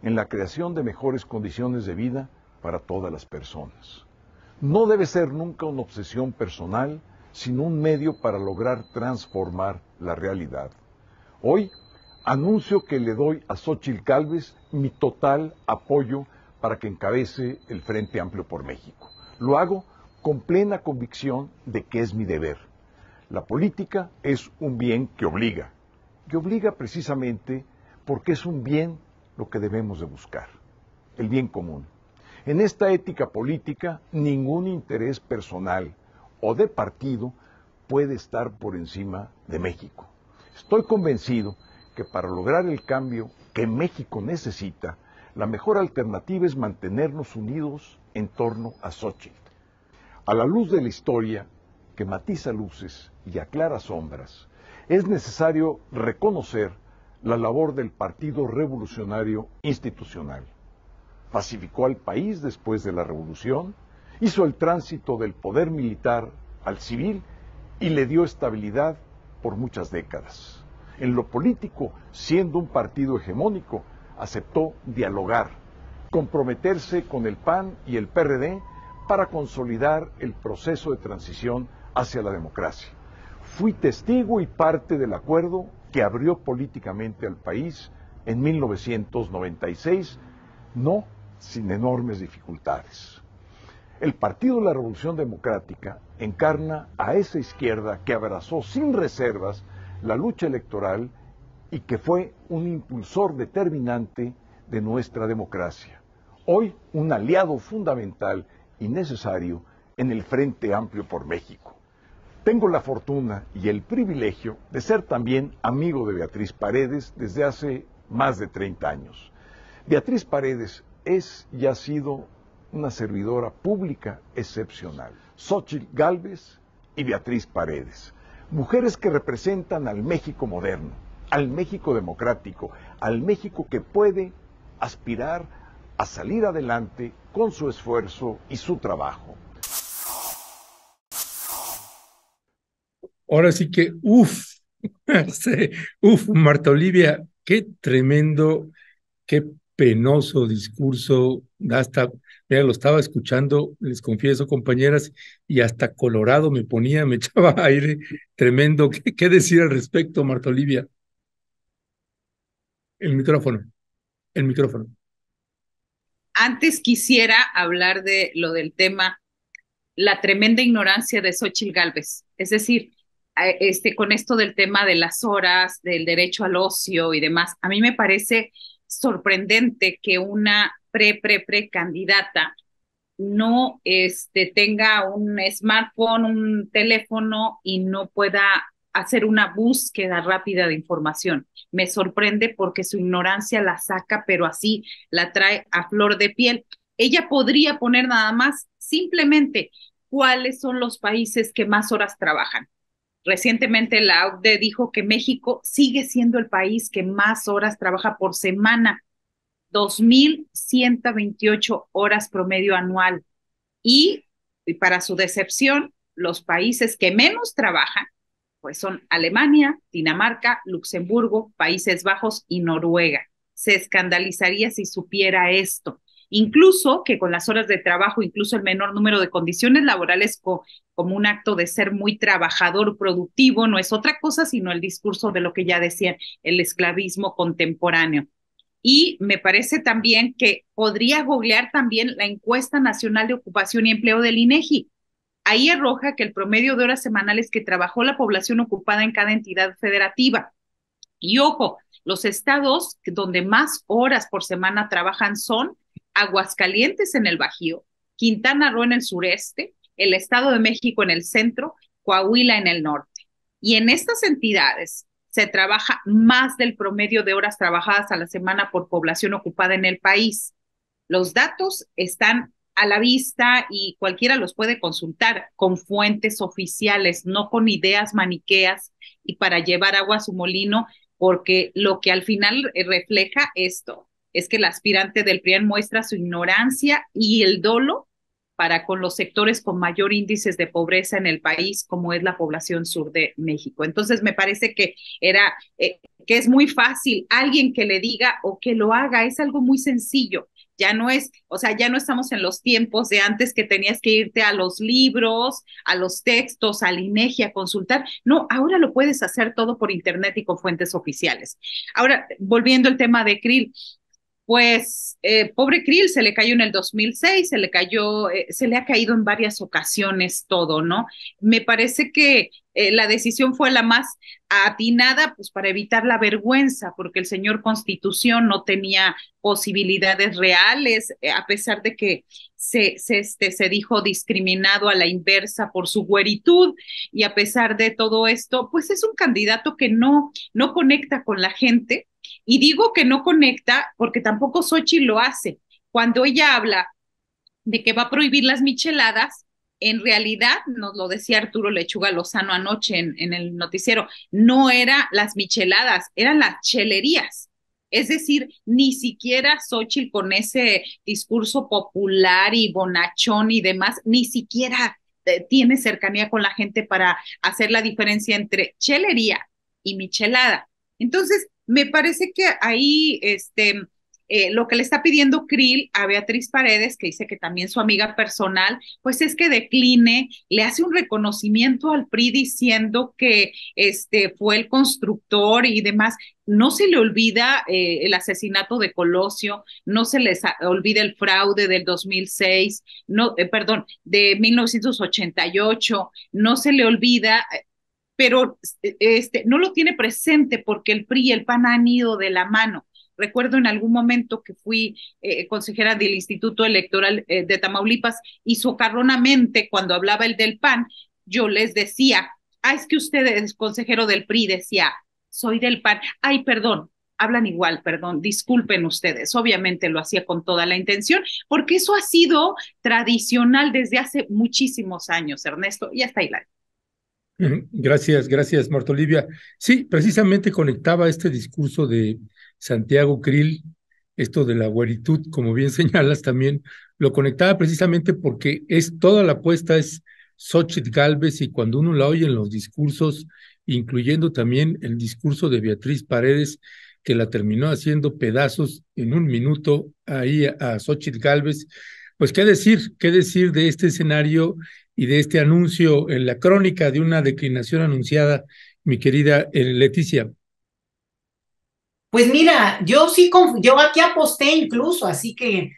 en la creación de mejores condiciones de vida para todas las personas. No debe ser nunca una obsesión personal, sino un medio para lograr transformar la realidad. Hoy anuncio que le doy a Xóchitl Gálvez mi total apoyo para que encabece el Frente Amplio por México. Lo hago con plena convicción de que es mi deber. La política es un bien que obliga, y obliga precisamente porque es un bien lo que debemos de buscar, el bien común. En esta ética política, ningún interés personal o de partido puede estar por encima de México. Estoy convencido que para lograr el cambio que México necesita, la mejor alternativa es mantenernos unidos en torno a Xóchitl. A la luz de la historia, que matiza luces y aclara sombras, es necesario reconocer la labor del Partido Revolucionario Institucional. Pacificó al país después de la Revolución, hizo el tránsito del poder militar al civil y le dio estabilidad por muchas décadas. En lo político, siendo un partido hegemónico, aceptó dialogar, comprometerse con el PAN y el PRD para consolidar el proceso de transición hacia la democracia. Fui testigo y parte del acuerdo que abrió políticamente al país en 1996, no sin enormes dificultades. El Partido de la Revolución Democrática encarna a esa izquierda que abrazó sin reservas la lucha electoral y que fue un impulsor determinante de nuestra democracia. Hoy un aliado fundamental y necesario en el Frente Amplio por México. Tengo la fortuna y el privilegio de ser también amigo de Beatriz Paredes desde hace más de 30 años. Beatriz Paredes es y ha sido una servidora pública excepcional. Xóchitl Gálvez y Beatriz Paredes, mujeres que representan al México moderno, al México democrático, al México que puede aspirar a salir adelante con su esfuerzo y su trabajo. Ahora sí que, Marta Olivia, qué tremendo, qué penoso discurso, hasta, mira, lo estaba escuchando, les confieso, compañeras, y hasta colorado me ponía, me echaba aire, tremendo. ¿Qué decir al respecto, Marta Olivia? El micrófono, el micrófono. Antes quisiera hablar de lo del tema, la tremenda ignorancia de Xóchitl Gálvez, es decir, con esto del tema de las horas, del derecho al ocio y demás, a mí me parece sorprendente que una pre-candidata no tenga un smartphone, un teléfono y no pueda hacer una búsqueda rápida de información. Me sorprende porque su ignorancia la saca, pero así la trae a flor de piel. Ella podría poner nada más simplemente cuáles son los países que más horas trabajan. Recientemente la OCDE dijo que México sigue siendo el país que más horas trabaja por semana, 2,128 horas promedio anual. Y para su decepción, los países que menos trabajan, pues son Alemania, Dinamarca, Luxemburgo, Países Bajos y Noruega. Se escandalizaría si supiera esto. Incluso que con las horas de trabajo, incluso el menor número de condiciones laborales como un acto de ser muy trabajador, productivo, no es otra cosa sino el discurso de lo que ya decían, el esclavismo contemporáneo. Y me parece también que podría googlear también la encuesta nacional de ocupación y empleo del INEGI. Ahí arroja que el promedio de horas semanales que trabajó la población ocupada en cada entidad federativa. Y ojo, los estados donde más horas por semana trabajan son Aguascalientes en el Bajío, Quintana Roo en el sureste, el Estado de México en el centro, Coahuila en el norte. Y en estas entidades se trabaja más del promedio de horas trabajadas a la semana por población ocupada en el país. Los datos están a la vista y cualquiera los puede consultar con fuentes oficiales, no con ideas maniqueas y para llevar agua a su molino, porque lo que al final refleja esto es que el aspirante del PRIAN muestra su ignorancia y el dolo para con los sectores con mayor índices de pobreza en el país, como es la población sur de México. Entonces, me parece que que es muy fácil alguien que le diga o que lo haga, es algo muy sencillo. Ya no es, o sea, ya no estamos en los tiempos de antes que tenías que irte a los libros, a los textos, al INEGI a consultar. No, ahora lo puedes hacer todo por internet y con fuentes oficiales. Ahora, volviendo al tema de Krill, pues pobre Krill, se le cayó en el 2006, se le ha caído en varias ocasiones todo, ¿no? Me parece que la decisión fue la más atinada, pues para evitar la vergüenza, porque el señor Constitución no tenía posibilidades reales, a pesar de que se dijo discriminado a la inversa por su güeritud, y a pesar de todo esto, pues es un candidato que no conecta con la gente. Y digo que no conecta porque tampoco Xóchitl lo hace. Cuando ella habla de que va a prohibir las micheladas, en realidad, nos lo decía Arturo Lechuga Lozano anoche en el noticiero, no eran las micheladas, eran las chelerías. Es decir, ni siquiera Xóchitl con ese discurso popular y bonachón y demás, ni siquiera tiene cercanía con la gente para hacer la diferencia entre chelería y michelada. Entonces, me parece que ahí lo que le está pidiendo Krill a Beatriz Paredes, que dice que también su amiga personal, pues es que decline, le hace un reconocimiento al PRI diciendo que fue el constructor y demás. No se le olvida el asesinato de Colosio, no se les olvida el fraude del 2006, no, perdón, de 1988, no se le olvida, pero no lo tiene presente porque el PRI y el PAN han ido de la mano. Recuerdo en algún momento que fui consejera del Instituto Electoral de Tamaulipas y socarronamente cuando hablaba el del PAN, yo les decía, es que usted es consejero del PRI, decía, soy del PAN, ay, perdón, hablan igual, perdón, disculpen ustedes, obviamente lo hacía con toda la intención, porque eso ha sido tradicional desde hace muchísimos años, Ernesto, y hasta Hilario. Gracias, Marta Olivia. Sí, precisamente conectaba este discurso de Santiago Krill, esto de la güeritud, como bien señalas también, lo conectaba precisamente porque toda la apuesta es Xóchitl Gálvez, y cuando uno la oye en los discursos, incluyendo también el discurso de Beatriz Paredes, que la terminó haciendo pedazos en un minuto ahí a Xóchitl Gálvez, pues qué decir de este escenario y de este anuncio en la crónica de una declinación anunciada, mi querida Leticia. Pues mira, yo aquí aposté incluso, así que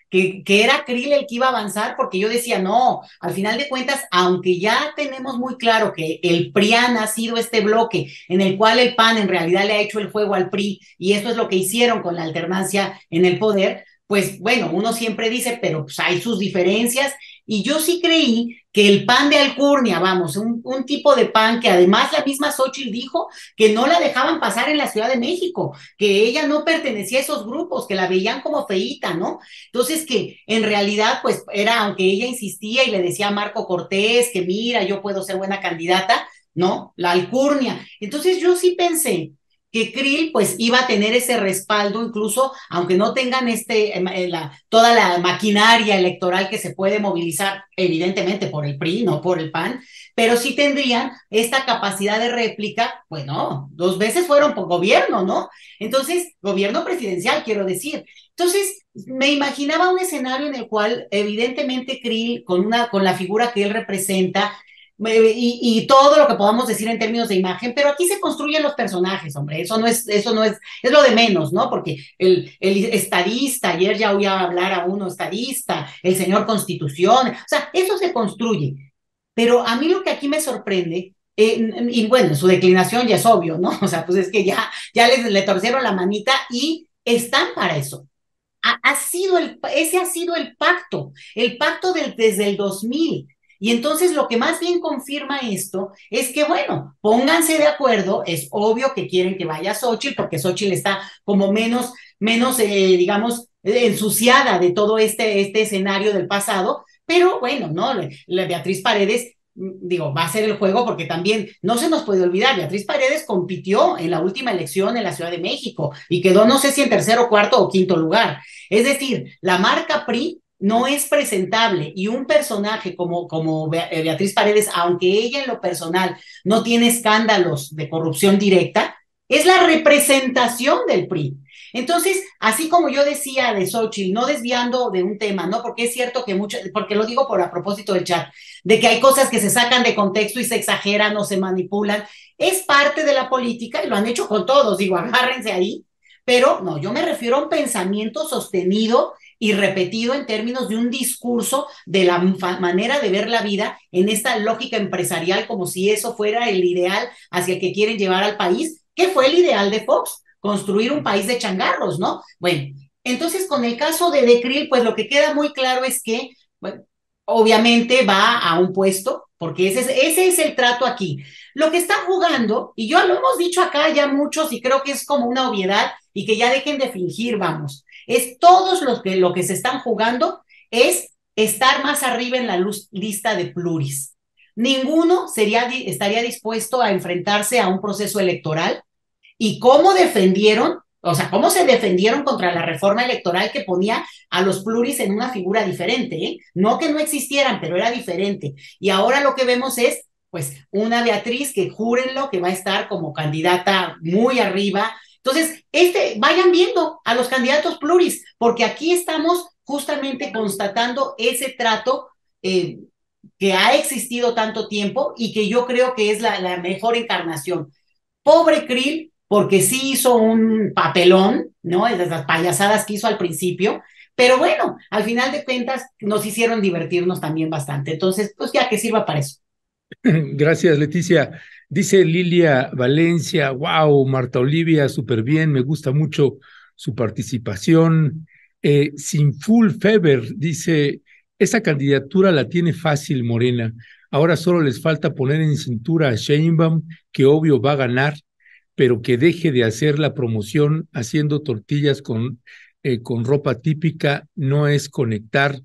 era Krill el que iba a avanzar, porque yo decía, no, al final de cuentas, aunque ya tenemos muy claro que el PRIAN ha sido este bloque en el cual el PAN en realidad le ha hecho el juego al PRI, y eso es lo que hicieron con la alternancia en el poder, pues bueno, uno siempre dice, pero pues hay sus diferencias, y yo sí creí que el PAN de alcurnia, vamos, un tipo de PAN que además la misma Xóchitl dijo que no la dejaban pasar en la Ciudad de México, que ella no pertenecía a esos grupos, que la veían como feíta, ¿no? Entonces que en realidad pues era, aunque ella insistía y le decía a Marco Cortés que mira, yo puedo ser buena candidata, ¿no? La alcurnia. Entonces yo sí pensé que Krill pues iba a tener ese respaldo, incluso aunque no tengan toda la maquinaria electoral que se puede movilizar evidentemente por el PRI, no por el PAN, pero sí tendrían esta capacidad de réplica. Bueno, 2 veces fueron por gobierno, ¿no? Entonces, gobierno presidencial, quiero decir. Entonces, me imaginaba un escenario en el cual evidentemente Krill, con la figura que él representa, y todo lo que podamos decir en términos de imagen, pero aquí se construyen los personajes, hombre, es lo de menos, ¿no? Porque el estadista, ayer ya oía hablar a uno estadista, el señor Constitución, o sea, eso se construye. Pero a mí lo que aquí me sorprende, y bueno, su declinación ya es obvio, ¿no? O sea, pues es que ya le torcieron la manita y están para eso. Ese ha sido el pacto desde el 2000. Y entonces lo que más bien confirma esto es que, bueno, pónganse de acuerdo, es obvio que quieren que vaya Xóchitl, porque Xóchitl está como menos digamos, ensuciada de todo este escenario del pasado, pero bueno, ¿no? La Beatriz Paredes, digo, va a ser el juego, porque también no se nos puede olvidar, Beatriz Paredes compitió en la última elección en la Ciudad de México y quedó, no sé si en tercero, cuarto o quinto lugar. Es decir, la marca PRI no es presentable, y un personaje como Beatriz Paredes, aunque ella en lo personal no tiene escándalos de corrupción directa, es la representación del PRI. Entonces, así como yo decía de Xóchitl, no desviando de un tema, ¿no? Porque es cierto que porque lo digo a propósito del chat, de que hay cosas que se sacan de contexto y se exageran o se manipulan, es parte de la política y lo han hecho con todos, digo, agárrense ahí, pero no, yo me refiero a un pensamiento sostenido y repetido en términos de un discurso de la manera de ver la vida en esta lógica empresarial, como si eso fuera el ideal hacia el que quieren llevar al país, que fue el ideal de Fox, construir un país de changarros, ¿no? Bueno, entonces con el caso de Krill, pues lo que queda muy claro es que, bueno, obviamente va a un puesto, porque ese es el trato aquí. Lo que está jugando, y yo lo hemos dicho acá ya muchos, y creo que es como una obviedad, y que ya dejen de fingir, vamos, es todos lo que se están jugando es estar más arriba en la lista de pluris. Ninguno estaría dispuesto a enfrentarse a un proceso electoral, y cómo se defendieron contra la reforma electoral que ponía a los pluris en una figura diferente, ¿eh? No que no existieran, pero era diferente. Y ahora lo que vemos es, pues, una Beatriz que júrenlo que va a estar como candidata muy arriba, Entonces, vayan viendo a los candidatos pluris, porque aquí estamos justamente constatando ese trato que ha existido tanto tiempo y que yo creo que es la mejor encarnación. Pobre Krill, porque sí hizo un papelón, ¿no? Esas payasadas que hizo al principio, pero bueno, al final de cuentas nos hicieron divertirnos también bastante. Entonces, pues ya que sirva para eso. Gracias, Leticia. Dice Lilia Valencia, wow, Marta Olivia, súper bien, me gusta mucho su participación. Sin Full Fever dice, esa candidatura la tiene fácil Morena, ahora solo les falta poner en cintura a Sheinbaum, que obvio va a ganar, pero que deje de hacer la promoción haciendo tortillas con ropa típica, no es conectar.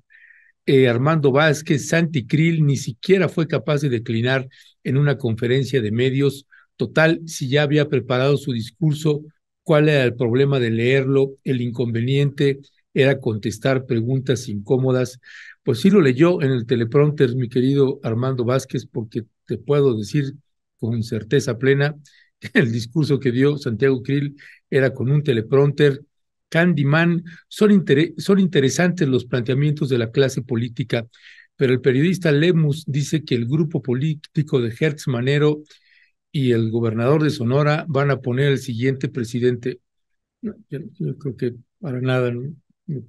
Armando Vázquez, Santi Krill ni siquiera fue capaz de declinar en una conferencia de medios. Total, si ya había preparado su discurso, ¿cuál era el problema de leerlo? El inconveniente era contestar preguntas incómodas. Pues sí lo leyó en el teleprompter, mi querido Armando Vázquez, porque te puedo decir con certeza plena que el discurso que dio Santiago Krill era con un teleprompter. Candyman, son interesantes los planteamientos de la clase política, pero el periodista Lemus dice que el grupo político de Hertz Manero y el gobernador de Sonora van a poner al siguiente presidente. No, yo creo que para nada, no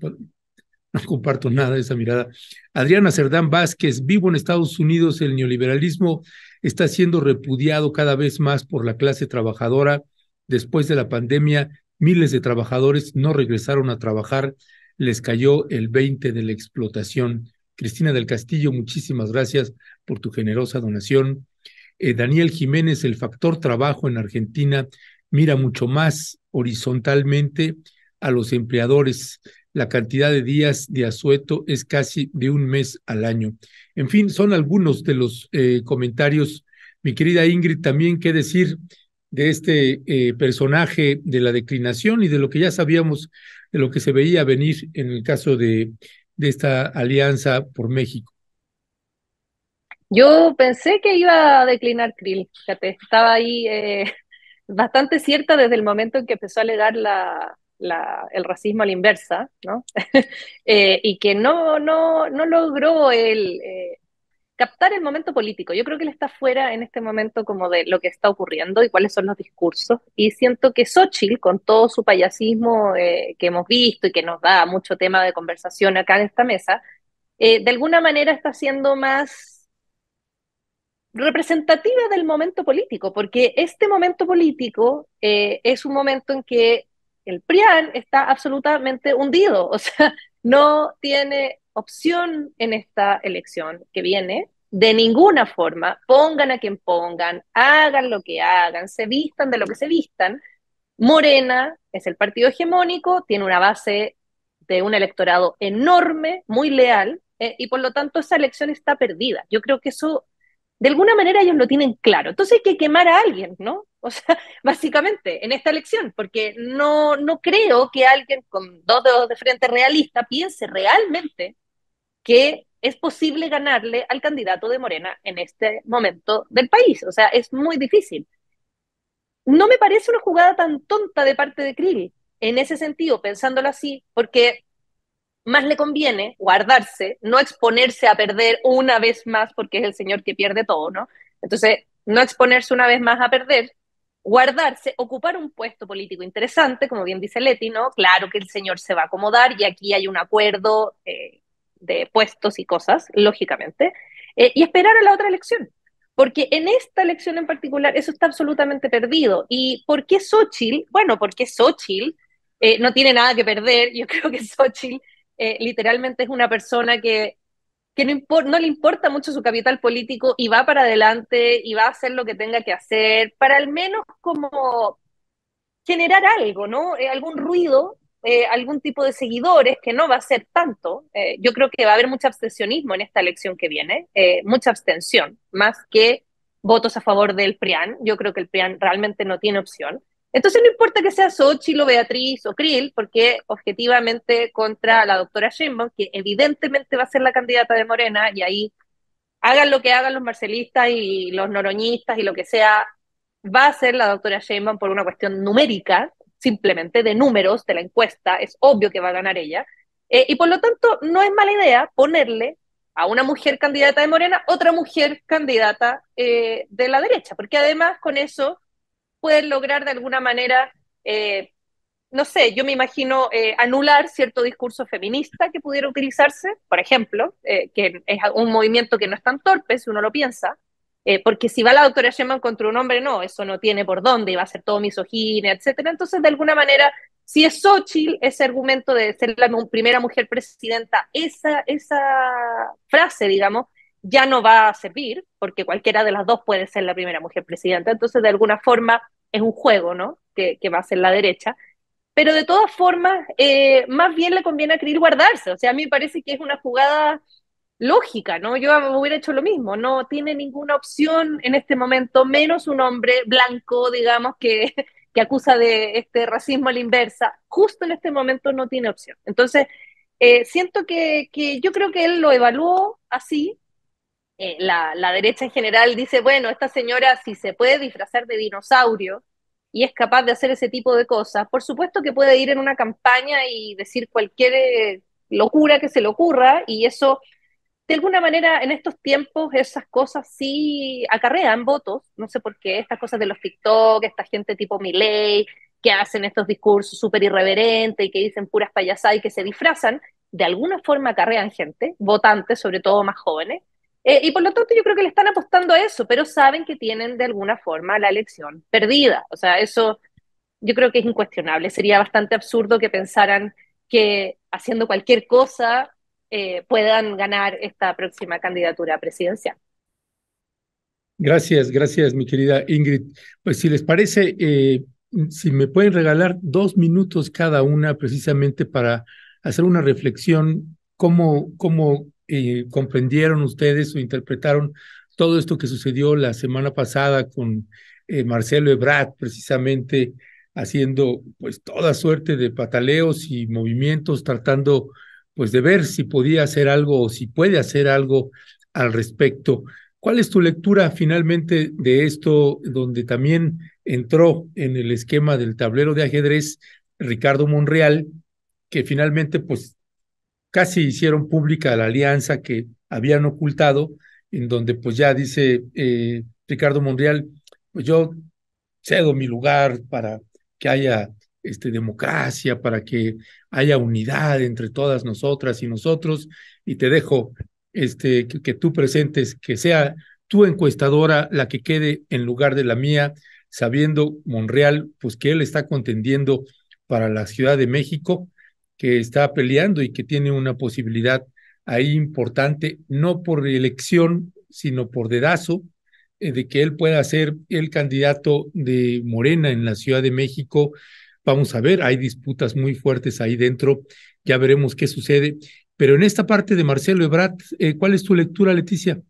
comparto nada de esa mirada. Adriana Cerdán Vázquez, vivo en Estados Unidos, el neoliberalismo está siendo repudiado cada vez más por la clase trabajadora. Después de la pandemia, miles de trabajadores no regresaron a trabajar, les cayó el 20 de la explotación. Cristina del Castillo, muchísimas gracias por tu generosa donación. Daniel Jiménez, el factor trabajo en Argentina mira mucho más horizontalmente a los empleadores. La cantidad de días de asueto es casi de un mes al año. En fin, son algunos de los comentarios. Mi querida Ingrid, también qué decir de este personaje de la declinación y de lo que ya sabíamos, de lo que se veía venir en el caso de esta alianza por México. Yo pensé que iba a declinar Krill, fíjate, estaba ahí bastante cierta desde el momento en que empezó a alegar el racismo a la inversa, ¿no? Y que no logró captar el momento político. Yo creo que él está fuera en este momento como de lo que está ocurriendo y cuáles son los discursos. Y siento que Xóchitl, con todo su payasismo que hemos visto y que nos da mucho tema de conversación acá en esta mesa, de alguna manera está siendo más representativa del momento político, porque este momento político es un momento en que el PRIAN está absolutamente hundido, o sea, no tiene opción en esta elección que viene, de ninguna forma, pongan a quien pongan, hagan lo que hagan, se vistan de lo que se vistan. Morena es el partido hegemónico, tiene una base de un electorado enorme, muy leal, y por lo tanto esa elección está perdida. Yo creo que eso de alguna manera ellos lo tienen claro. Entonces hay que quemar a alguien, ¿no? O sea, básicamente, en esta elección, porque no creo que alguien con dos dedos de frente realista piense realmente que es posible ganarle al candidato de Morena en este momento del país. O sea, es muy difícil. No me parece una jugada tan tonta de parte de Krill, en ese sentido, pensándolo así, porque más le conviene guardarse, no exponerse a perder una vez más, porque es el señor que pierde todo, ¿no? Entonces, no exponerse una vez más a perder, guardarse, ocupar un puesto político interesante, como bien dice Leti, ¿no? Claro que el señor se va a acomodar y aquí hay un acuerdo de puestos y cosas, lógicamente, y esperar a la otra elección. Porque en esta elección en particular eso está absolutamente perdido. ¿Y por qué Xóchitl? Bueno, porque Xóchitl no tiene nada que perder. Yo creo que Xóchitl literalmente es una persona que no le importa mucho su capital político y va para adelante y va a hacer lo que tenga que hacer para al menos como generar algo, ¿no? Algún ruido, algún tipo de seguidores, que no va a ser tanto. Yo creo que va a haber mucho abstencionismo en esta elección que viene, mucha abstención, más que votos a favor del PRIAN. Yo creo que el PRIAN realmente no tiene opción. Entonces no importa que sea Xóchitl o Beatriz o Krill, porque objetivamente contra la doctora Sheinbaum, que evidentemente va a ser la candidata de Morena, y ahí hagan lo que hagan los marcelistas y los noroñistas y lo que sea, va a ser la doctora Sheinbaum por una cuestión numérica, simplemente de números de la encuesta, es obvio que va a ganar ella, y por lo tanto no es mala idea ponerle a una mujer candidata de Morena, otra mujer candidata de la derecha, porque además con eso pueden lograr de alguna manera, no sé, yo me imagino anular cierto discurso feminista que pudiera utilizarse, por ejemplo, que es un movimiento que no es tan torpe si uno lo piensa, porque si va la doctora Sheinbaum contra un hombre, no, eso no tiene por dónde, y va a ser todo misoginia, etcétera. Entonces, de alguna manera, si es Xochitl, ese argumento de ser la primera mujer presidenta, esa frase, digamos, ya no va a servir, porque cualquiera de las dos puede ser la primera mujer presidenta. Entonces, de alguna forma, es un juego, ¿no? Que va a ser la derecha. Pero de todas formas, más bien le conviene a Krill guardarse. O sea, a mí me parece que es una jugada lógica, ¿no? Yo hubiera hecho lo mismo. No tiene ninguna opción en este momento, menos un hombre blanco, digamos, que acusa de este racismo a la inversa. Justo en este momento no tiene opción. Entonces, siento que yo creo que él lo evaluó así. La derecha en general dice, bueno, esta señora si se puede disfrazar de dinosaurio y es capaz de hacer ese tipo de cosas, por supuesto que puede ir en una campaña y decir cualquier locura que se le ocurra, y eso, de alguna manera, en estos tiempos, esas cosas sí acarrean votos, no sé por qué, estas cosas de los TikTok, esta gente tipo Milei, que hacen estos discursos súper irreverentes y que dicen puras payasadas y que se disfrazan, de alguna forma acarrean gente, votantes, sobre todo más jóvenes, y por lo tanto yo creo que le están apostando a eso, pero saben que tienen de alguna forma la elección perdida. O sea, eso yo creo que es incuestionable. Sería bastante absurdo que pensaran que haciendo cualquier cosa puedan ganar esta próxima candidatura presidencial. Gracias, gracias, mi querida Ingrid. Pues si les parece, si me pueden regalar 2 minutos cada una precisamente para hacer una reflexión, cómo comprendieron ustedes o interpretaron todo esto que sucedió la semana pasada con Marcelo Ebrard, precisamente haciendo pues toda suerte de pataleos y movimientos, tratando pues de ver si podía hacer algo o si puede hacer algo al respecto. ¿Cuál es tu lectura finalmente de esto, donde también entró en el esquema del tablero de ajedrez Ricardo Monreal, que finalmente pues casi hicieron pública la alianza que habían ocultado, en donde pues ya dice Ricardo Monreal, pues yo cedo mi lugar para que haya democracia, para que haya unidad entre todas nosotras y nosotros, y te dejo que tú presentes, que sea tu encuestadora la que quede en lugar de la mía, sabiendo Monreal, pues que él está contendiendo para la Ciudad de México, que está peleando y que tiene una posibilidad ahí importante, no por elección, sino por dedazo, de que él pueda ser el candidato de Morena en la Ciudad de México. Vamos a ver, hay disputas muy fuertes ahí dentro, ya veremos qué sucede. Pero en esta parte de Marcelo Ebrard, ¿cuál es tu lectura, Leticia?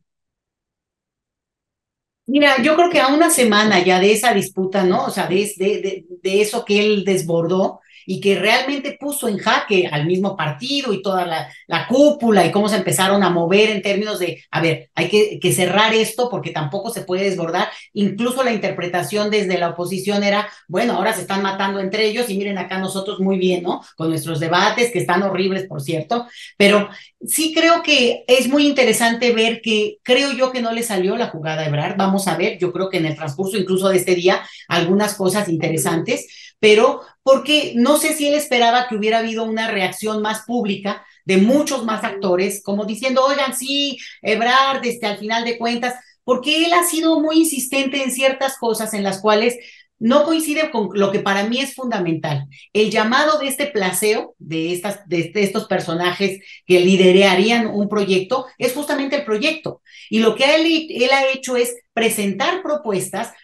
Mira, yo creo que a una semana ya de esa disputa, ¿no? O sea, de eso que él desbordó y que realmente puso en jaque al mismo partido y toda la cúpula y cómo se empezaron a mover en términos de, a ver, hay que cerrar esto porque tampoco se puede desbordar. Incluso la interpretación desde la oposición era, bueno, ahora se están matando entre ellos y miren acá nosotros muy bien, ¿no? Con nuestros debates, que están horribles, por cierto, pero sí creo que es muy interesante ver que creo yo que no le salió la jugada a Ebrard. Vamos a ver, yo creo que en el transcurso incluso de este día algunas cosas interesantes, pero porque no sé si él esperaba que hubiera habido una reacción más pública de muchos más actores, como diciendo, oigan, sí, Ebrard, al final de cuentas, porque él ha sido muy insistente en ciertas cosas en las cuales no coincide con lo que para mí es fundamental. El llamado de este placeo, de estos personajes que liderarían un proyecto, es justamente el proyecto. Y lo que él ha hecho es presentar propuestas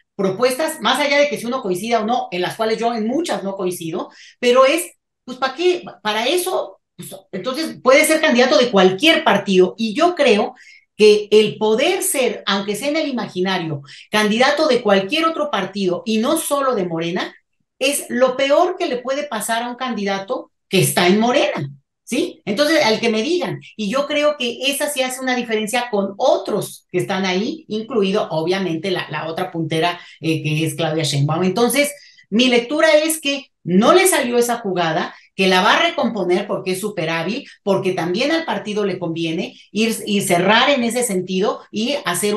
más allá de que si uno coincida o no, en las cuales yo en muchas no coincido, pero es, pues, ¿para qué? Para eso, pues, entonces puede ser candidato de cualquier partido, y yo creo que el poder ser, aunque sea en el imaginario, candidato de cualquier otro partido y no solo de Morena, es lo peor que le puede pasar a un candidato que está en Morena. ¿Sí? Entonces, al que me digan, y yo creo que esa sí hace una diferencia con otros que están ahí, incluido obviamente la otra puntera que es Claudia Sheinbaum. Entonces, Mi lectura es que no le salió esa jugada, que la va a recomponer porque es súper hábil, porque también al partido le conviene ir y cerrar en ese sentido y hacer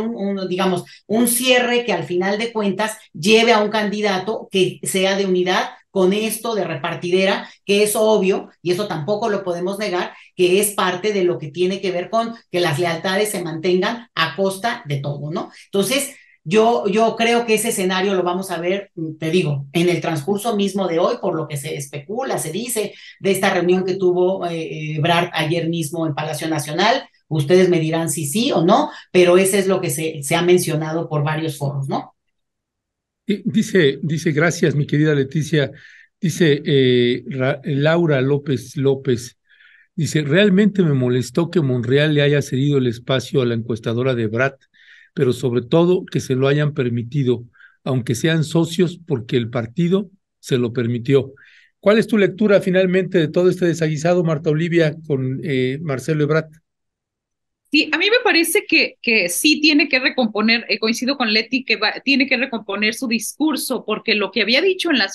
digamos, un cierre que al final de cuentas lleve a un candidato que sea de unidad con esto de repartidera, que es obvio, y eso tampoco lo podemos negar, que es parte de lo que tiene que ver con que las lealtades se mantengan a costa de todo, ¿no? Entonces, yo creo que ese escenario lo vamos a ver, te digo, en el transcurso mismo de hoy, por lo que se especula, se dice, de esta reunión que tuvo Ebrard ayer mismo en Palacio Nacional. Ustedes me dirán si sí o no, pero eso es lo que se ha mencionado por varios foros, ¿no? Dice, gracias, mi querida Leticia, dice Laura López, dice, realmente me molestó que Monreal le haya cedido el espacio a la encuestadora de Ebrard, pero sobre todo que se lo hayan permitido, aunque sean socios, porque el partido se lo permitió. ¿Cuál es tu lectura finalmente de todo este desaguisado, Marta Olivia, con Marcelo Ebrard? Sí, a mí me parece que sí tiene que recomponer, coincido con Leti, que tiene que recomponer su discurso, porque lo que había dicho en la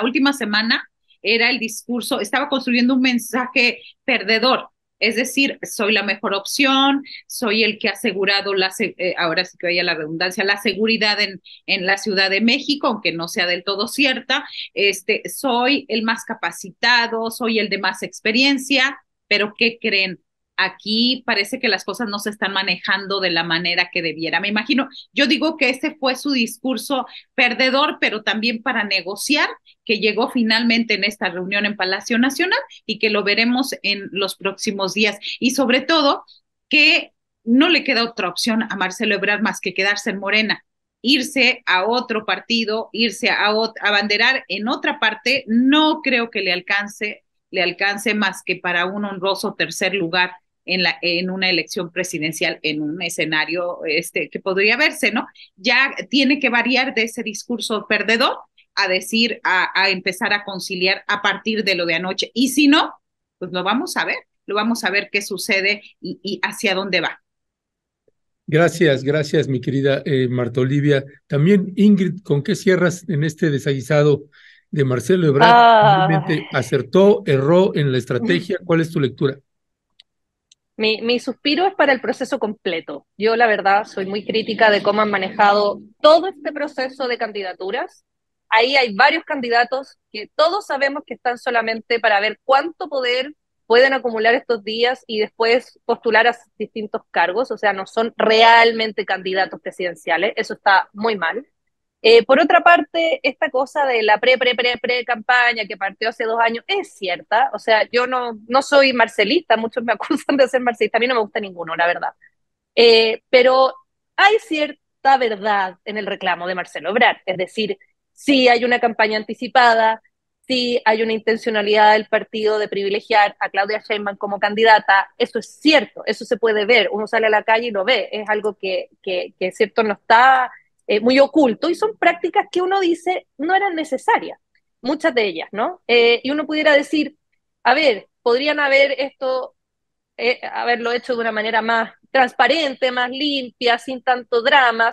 última semana era el discurso, estaba construyendo un mensaje perdedor, es decir, soy la mejor opción, soy el que ha asegurado, ahora sí que vaya la redundancia, la seguridad en la Ciudad de México, aunque no sea del todo cierta, soy el más capacitado, soy el de más experiencia, pero ¿qué creen? Aquí parece que las cosas no se están manejando de la manera que debiera. Me imagino, yo digo que ese fue su discurso perdedor, pero también para negociar, que llegó finalmente en esta reunión en Palacio Nacional y que lo veremos en los próximos días. Y sobre todo, que no le queda otra opción a Marcelo Ebrard más que quedarse en Morena, irse a otro partido, irse a abanderar en otra parte, no creo que le alcance más que para un honroso tercer lugar en una elección presidencial, en un escenario que podría verse, ¿no? Ya tiene que variar de ese discurso perdedor a decir, a empezar a conciliar a partir de lo de anoche. Y si no, pues lo vamos a ver qué sucede y hacia dónde va. Gracias, mi querida Marta Olivia. También, Ingrid, ¿con qué cierras en este desaguisado de Marcelo Ebrard? ¿Realmente acertó, erró en la estrategia? ¿Cuál es tu lectura? Mi suspiro es para el proceso completo. Yo, la verdad, soy muy crítica de cómo han manejado todo este proceso de candidaturas. Ahí hay varios candidatos que todos sabemos que están solamente para ver cuánto poder pueden acumular estos días y después postular a distintos cargos. O sea, no son realmente candidatos presidenciales. Eso está muy mal. Por otra parte, esta cosa de la pre-campaña que partió hace 2 años es cierta. O sea, yo no soy marcelista, muchos me acusan de ser marcelista, a mí no me gusta ninguno, la verdad. Pero hay cierta verdad en el reclamo de Marcelo Ebrard. Es decir, sí hay una campaña anticipada, sí hay una intencionalidad del partido de privilegiar a Claudia Sheinbaum como candidata. Eso es cierto, eso se puede ver. Uno sale a la calle y lo ve. Es algo que es cierto, no está muy oculto y son prácticas que uno dice no eran necesarias, muchas de ellas, ¿no? Y uno pudiera decir, a ver, podrían haberlo hecho de una manera más transparente, más limpia, sin tanto drama,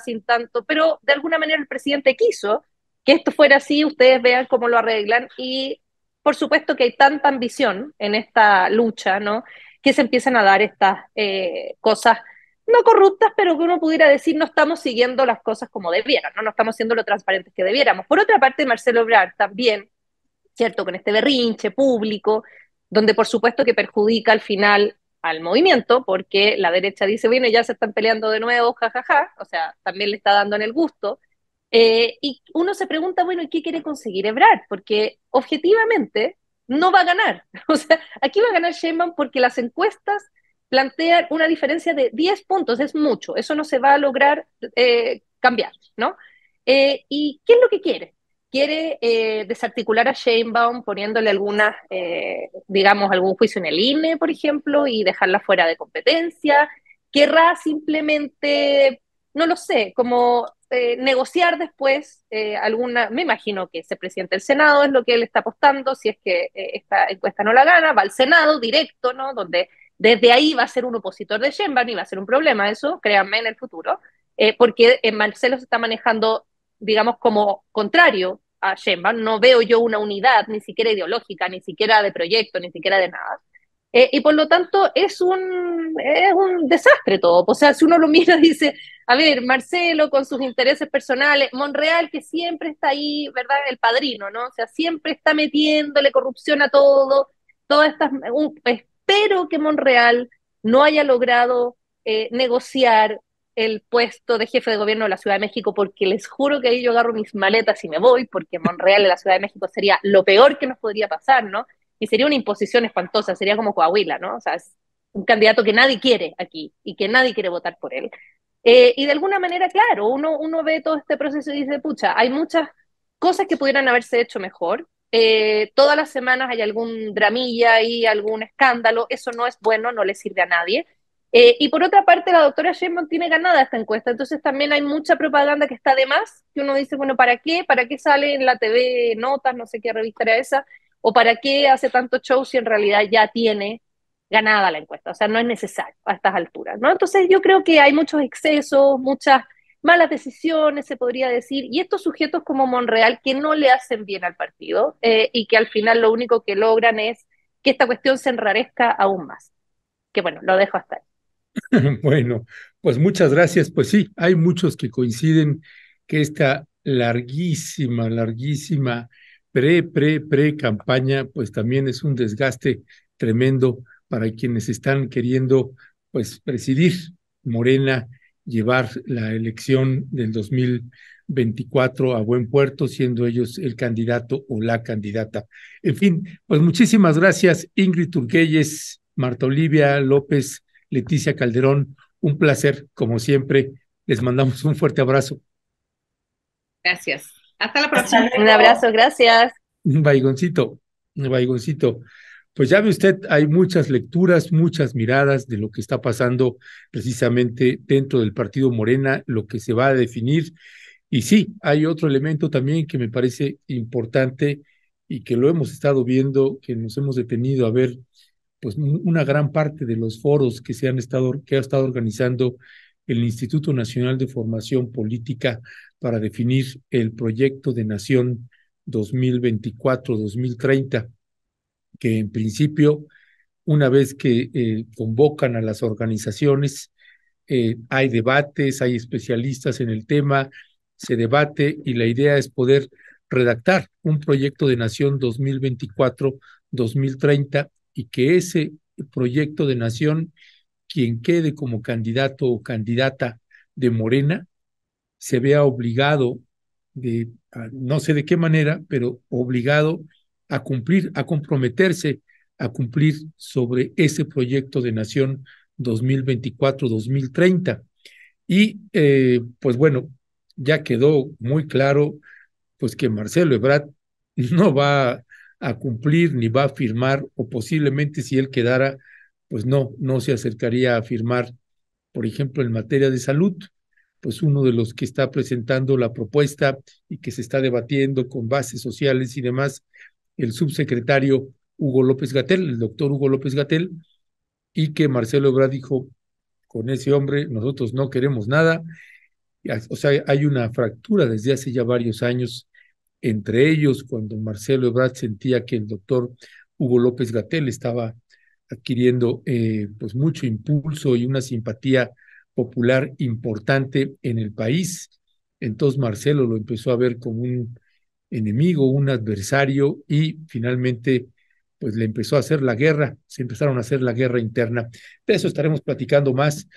pero de alguna manera el presidente quiso que esto fuera así, ustedes vean cómo lo arreglan y por supuesto que hay tanta ambición en esta lucha, ¿no? Que se empiezan a dar estas cosas no corruptas, pero que uno pudiera decir no estamos siguiendo las cosas como debieran, ¿no? No estamos siendo lo transparentes que debiéramos. Por otra parte, Marcelo Ebrard también, ¿cierto? Con este berrinche público, donde por supuesto que perjudica al final al movimiento, porque la derecha dice, bueno, ya se están peleando de nuevo, jajaja, o sea, también le está dando en el gusto. Y uno se pregunta, bueno, ¿y qué quiere conseguir Ebrard? Porque objetivamente no va a ganar. O sea, aquí va a ganar Sheinbaum porque las encuestas plantean una diferencia de 10 puntos, es mucho, eso no se va a lograr cambiar, ¿no? ¿Y qué es lo que quiere? Quiere desarticular a Sheinbaum poniéndole digamos, algún juicio en el INE, por ejemplo, y dejarla fuera de competencia. Querrá simplemente, no lo sé, como negociar después me imagino que ese presidente del Senado es lo que él está apostando, si es que esta encuesta no la gana, va al Senado directo, ¿no? Donde desde ahí va a ser un opositor de Sheinbaum y va a ser un problema eso, créanme, en el futuro, porque Marcelo se está manejando, digamos, como contrario a Sheinbaum, no veo yo una unidad, ni siquiera ideológica, ni siquiera de proyecto, ni siquiera de nada. Y por lo tanto es un desastre todo. O sea, si uno lo mira, dice, a ver, Marcelo con sus intereses personales, Monreal que siempre está ahí, ¿verdad? El padrino, ¿no? O sea, siempre está metiéndole corrupción a todo, todas estas... espero que Monreal no haya logrado negociar el puesto de jefe de gobierno de la Ciudad de México, porque les juro que ahí yo agarro mis maletas y me voy, porque Monreal en la Ciudad de México sería lo peor que nos podría pasar, ¿no? Y sería una imposición espantosa, sería como Coahuila, ¿no? O sea, es un candidato que nadie quiere aquí y que nadie quiere votar por él. Y de alguna manera, claro, uno ve todo este proceso y dice, pucha, hay muchas cosas que pudieran haberse hecho mejor. Todas las semanas hay algún dramilla y algún escándalo, eso no es bueno, no le sirve a nadie. Y por otra parte, la doctora Sheinbaum tiene ganada esta encuesta, entonces también hay mucha propaganda que está de más, que uno dice, bueno, ¿para qué? ¿Para qué sale en la TV Notas, no sé qué revista era esa? ¿O para qué hace tanto show si en realidad ya tiene ganada la encuesta? O sea, no es necesario a estas alturas, ¿no? Entonces yo creo que hay muchos excesos, muchas malas decisiones, se podría decir, y estos sujetos como Monreal que no le hacen bien al partido y que al final lo único que logran es que esta cuestión se enrarezca aún más. Que bueno, lo dejo hasta ahí. Bueno, pues muchas gracias. Pues sí, hay muchos que coinciden que esta larguísima pre campaña, pues también es un desgaste tremendo para quienes están queriendo, pues, presidir Morena, llevar la elección del 2024 a buen puerto, siendo ellos el candidato o la candidata. En fin, pues muchísimas gracias, Ingrid Turquelles, Marta Olivia López, Leticia Calderón, un placer, como siempre. Les mandamos un fuerte abrazo. Gracias. Hasta la próxima. Un abrazo, gracias. Un baigoncito, un baigoncito. Pues ya ve usted, hay muchas lecturas, muchas miradas de lo que está pasando precisamente dentro del partido Morena, lo que se va a definir. Y sí, hay otro elemento también que me parece importante y que lo hemos estado viendo, que nos hemos detenido a ver, pues una gran parte de los foros que ha estado organizando el Instituto Nacional de Formación Política para definir el proyecto de nación 2024-2030, que en principio, una vez que convocan a las organizaciones, hay debates, hay especialistas en el tema, se debate y la idea es poder redactar un proyecto de nación 2024-2030 y que ese proyecto de nación, quien quede como candidato o candidata de Morena, se vea obligado no sé de qué manera, pero obligado a cumplir, a comprometerse a cumplir sobre ese proyecto de nación 2024-2030. Y pues bueno, ya quedó muy claro pues que Marcelo Ebrard no va a cumplir ni va a firmar, o posiblemente si él quedara, pues no se acercaría a firmar, por ejemplo, en materia de salud, pues uno de los que está presentando la propuesta y que se está debatiendo con bases sociales y demás, el subsecretario Hugo López-Gatell, el doctor Hugo López-Gatell, y que Marcelo Ebrard dijo, con ese hombre nosotros no queremos nada. O sea, hay una fractura desde hace ya varios años entre ellos, cuando Marcelo Ebrard sentía que el doctor Hugo López-Gatell estaba adquiriendo pues mucho impulso y una simpatía popular importante en el país. Entonces Marcelo lo empezó a ver como un enemigo, un adversario, y finalmente pues le empezó a hacer la guerra, se empezaron a hacer la guerra interna. De eso estaremos platicando más.